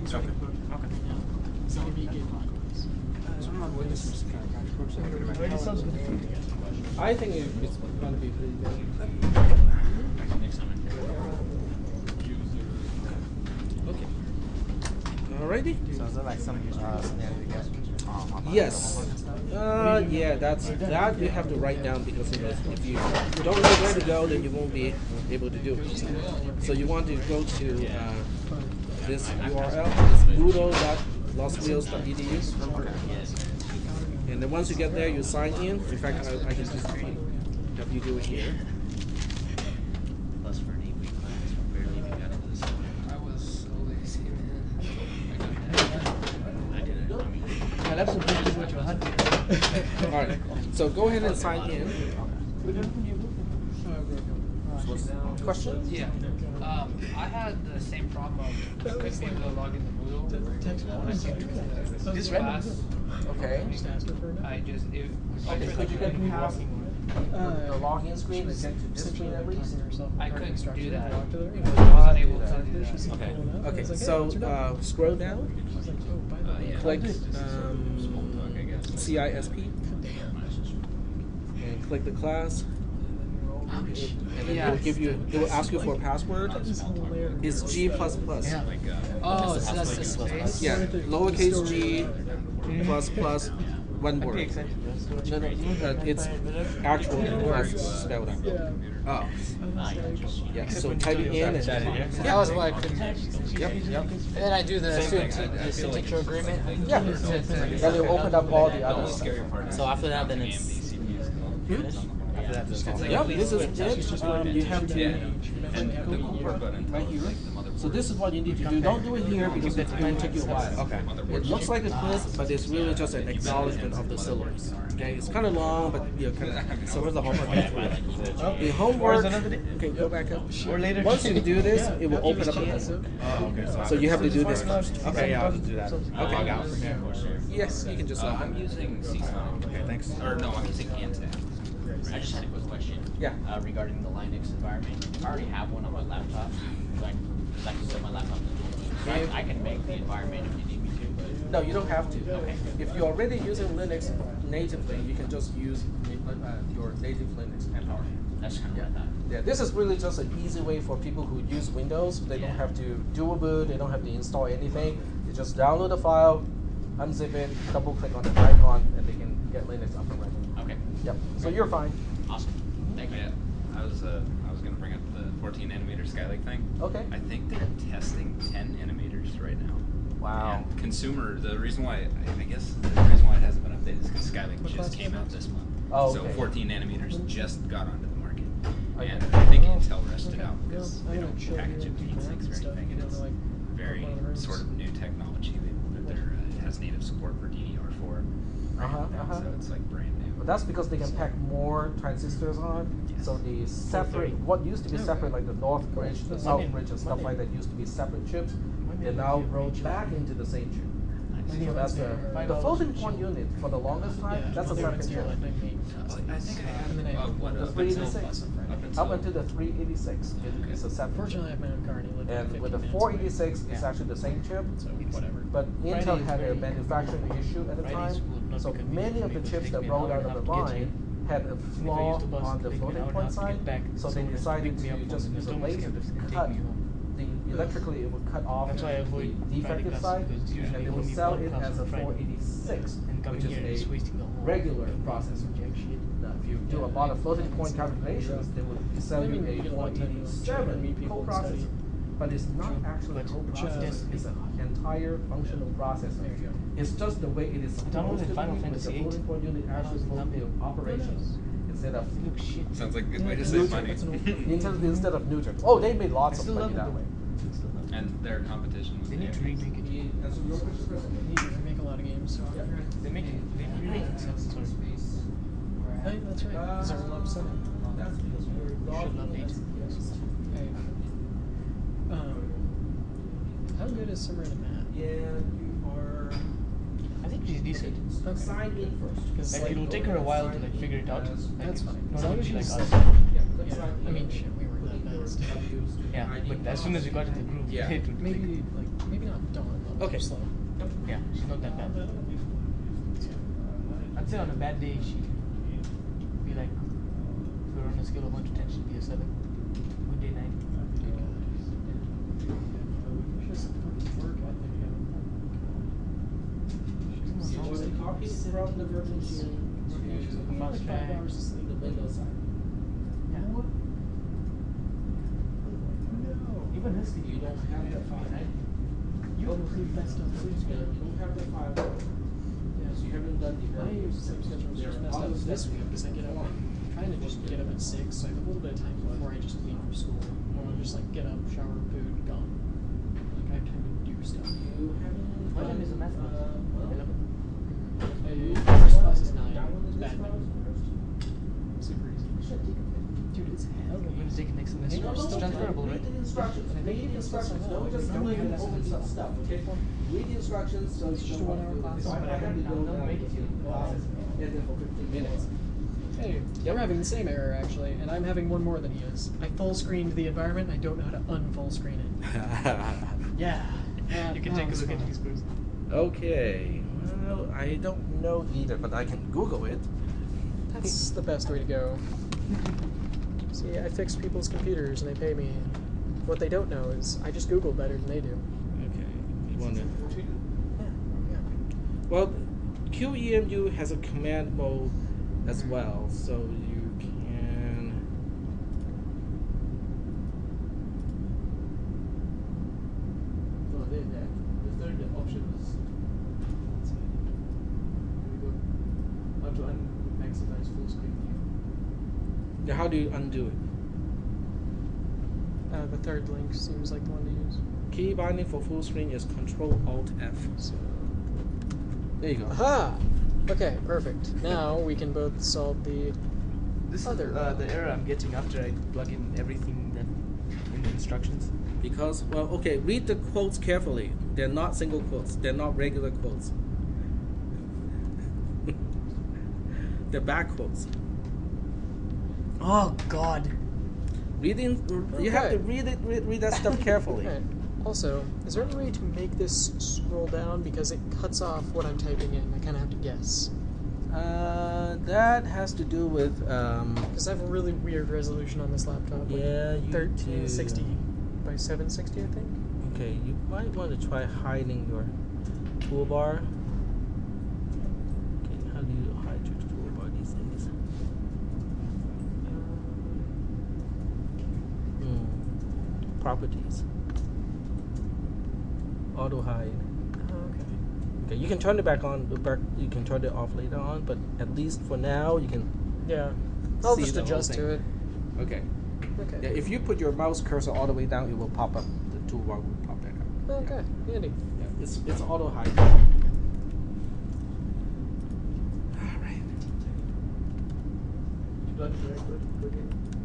I think it's going to be pretty good. Okay. Alrighty. So is that like some standard guess? Yes. Yeah, that you have to write down because if you don't know where to go, then you won't be able to do it. So you want to go to this URL, it's moodle.loswheels.edu. And then once you get there, you sign in. In fact, I can just have you do it here. Plus for an 8-week class, we barely even got into this. I was so lazy, man. I did it. I mean, Yeah, that's a big what you had. All right. So go ahead and sign in. Questions? Yeah. I had the same problem of couldn't be able to log into Moodle when I came to this class. Okay. I just it. Okay, could you get past the login screen and get to this screen at least? I couldn't do that. I Talk to her. wasn't able to do that. Okay. Okay, so scroll down, click CISP, and click the class. And then it will ask you for a password. It's G++. Oh, so that's the space. Yeah, lowercase g plus one word. No, it's actual plus spelled out. Oh. Yeah, so type it in and That was why I couldn't. yep. And then I do the signature agreement. Yeah. Then it'll open up all the other stuff. So after that, then it's finished? After that, just Yep, this is it. You have to right here. So this is what you need to do. Don't do it here because it's going to take you a while. Okay. It looks like a quiz, but it's really just an acknowledgement of the syllabus. Okay, it's kind of long, but kind of. So where's the homework? The homework. Okay, go back up. Once you do this, it will open up again. Oh, okay. So you have to do this first. Okay, yeah, I'll just do that. I'll log out from here. Yes, you can just. I'm using CSON. Okay, thanks. Or no, I'm using Antec. I just had a quick question. Yeah. Regarding the Linux environment. I already have one on my laptop. So I can set my laptop to so I can make the environment if you need me to. But No, you don't have to. Okay. If you're already using Linux natively, you can just use your native Linux environment. that's kind of what I thought. Yeah, this is really just an easy way for people who use Windows. They don't have to dual boot. They don't have to install anything. You just download the file, unzip it, double click on the icon, and they can get Linux up and running. Okay. Yep. So you're fine. Awesome. Thank you. Yeah, I was going to bring up the 14 nanometer Skylake thing. Okay. I think they're testing 10 nanometers right now. Wow. And consumer, the reason why it hasn't been updated is because Skylake just came out this month. Oh, So okay. 14 nanometers just got onto the market. And I think Intel rested okay. out because Well, they I'm don't gonna show package you it the in map and X86 or stuff, anything. you know, It's like, very one of the rooms. sort of new technology that they're, it has native support for DDR4 RAM now, so it's like brand new. But that's because they can pack more transistors on. Yes. So the separate, what used to be separate, like the North Bridge, the South Bridge, and stuff like that, used to be separate chips. They're now rolled back into the same chip. So that's the floating point unit for the longest time. That's a separate chip. I think I have what The up 386 until up until the 386 it's a separate Fortunately, I chip. have my own car and he lived like And 15 with the minutes 486, away. it's actually the same chip. So whatever. But Intel Friday is had a very manufacturing issue at the Fridays time, would not so be convenient many for of me the because chips it that takes me an rolled hour out and a of the half to get line here. had a If I flaw use the bus, on it the takes me an floating hour and a point half to side, get back. so they Someone has to decided pick me up to from just the use a Thomas laser campus to and take cut me home. the electrically it would cut off That's why I the avoid Friday defective classes side, because usually and they would only sell one it class as a on Friday. 486, And coming which here is is a wasting the whole regular fucking processor. jack shit. Now, if you do a lot of floating point calculations, they would sell you you a get a lot of time to try to meet 487 people and study. coprocessor. But it's not True. actually a But coprocessor, it's an entire functional processor. There you go. It's just the way it is supposed downloaded to be Final with the Fantasy VIII. floating point unit actually supposed to be operations instead of Look shit. Sounds like a good way to save money. instead of neutral. Oh, they made I lots of still money love it that though. way. Still love it. And their competition was They need to AMD. remake it. They make a lot of games. So. They make it. They remake it. Sorry. Hey, that's right. Because everyone loves 7. That's because we're You should love 8. Hey. How good is Simran and Matt? Yeah, you are. I think she's decent. Okay. Sign in first. Because Like, it'll take her a while to like figure it out. Like, That's fine. Not As long only as like she's- us. Yeah, I mean, shit, we were that fast. Yeah, but as soon as we got into the groove, Yeah. it would Maybe, like, maybe not dawn, but Okay. slow. Yeah, she's not that bad. I'd say on a bad day she'd be like, if we're on a scale of 1 to 10, she'd be a 7. Good day, 9. You want to copy from the virtual machine to Fast track. the Windows side. Even this You don't have the file. You include that stuff. You don't have the file. So you haven't done the My virtual sleep schedule is just messed up this week because I get up, trying to just get up at 6, so I have a little bit of time before I just leave for school. And I'll just like get up, shower, food, gone. Like I have time to do stuff. You haven't. What time is the math class? 11? First class is 9. It's bad. Super easy. Dude, it's hell. I'm going to take it next semester. It's transferable, right? Read the instructions. Read the instructions. Don't just come in and open some stuff, okay? Read the instructions so It's you just know a what to 1 hour do. class. So I have to go Don't make it. process and then for 15 minutes. Hey, we're having the same error actually, and I'm having one more than he is. I full screened the environment, and I don't know how to unfull screen it. Yeah. You can take a look at these first. Okay. Well, I don't know either, but I can Google it. That's the best way to go. See, I fix people's computers and they pay me. What they don't know is I just Google better than they do. Okay. You want to? Yeah. Well, QEmu has a command mode as well, so you can. No, the third option is. How to maximize full screen view. Yeah, how do you undo it? The third link seems like the one to use. Key binding for full screen is Control Alt F. So. There you go. Aha! Okay, perfect. Now we can both solve the This other. is the error I'm getting after I plug in everything that in the instructions. Because, well, okay, read the quotes carefully. They're not single quotes. They're not regular quotes. They're back quotes. Oh God! Reading, you have to Okay. read that stuff carefully. Okay. Also, is there any way to make this scroll down because it cuts off what I'm typing in? I kind of have to guess. That has to do with Because I have a really weird resolution on this laptop. Like yeah, you 1360 do. by 760, I think. Okay, you might want to try hiding your toolbar. Okay, how do you hide your toolbar these days? Properties. Auto hide. Oh, okay. Okay, you can turn it back on. You can turn it off later on, but at least for now, you can. Yeah. I'll See just the whole adjust thing. to it. Okay. Okay. Yeah, if you put your mouse cursor all the way down, it will pop up. The toolbar will pop back up. Okay, handy. Yeah, it's auto hide. All right. Plug it right, click it.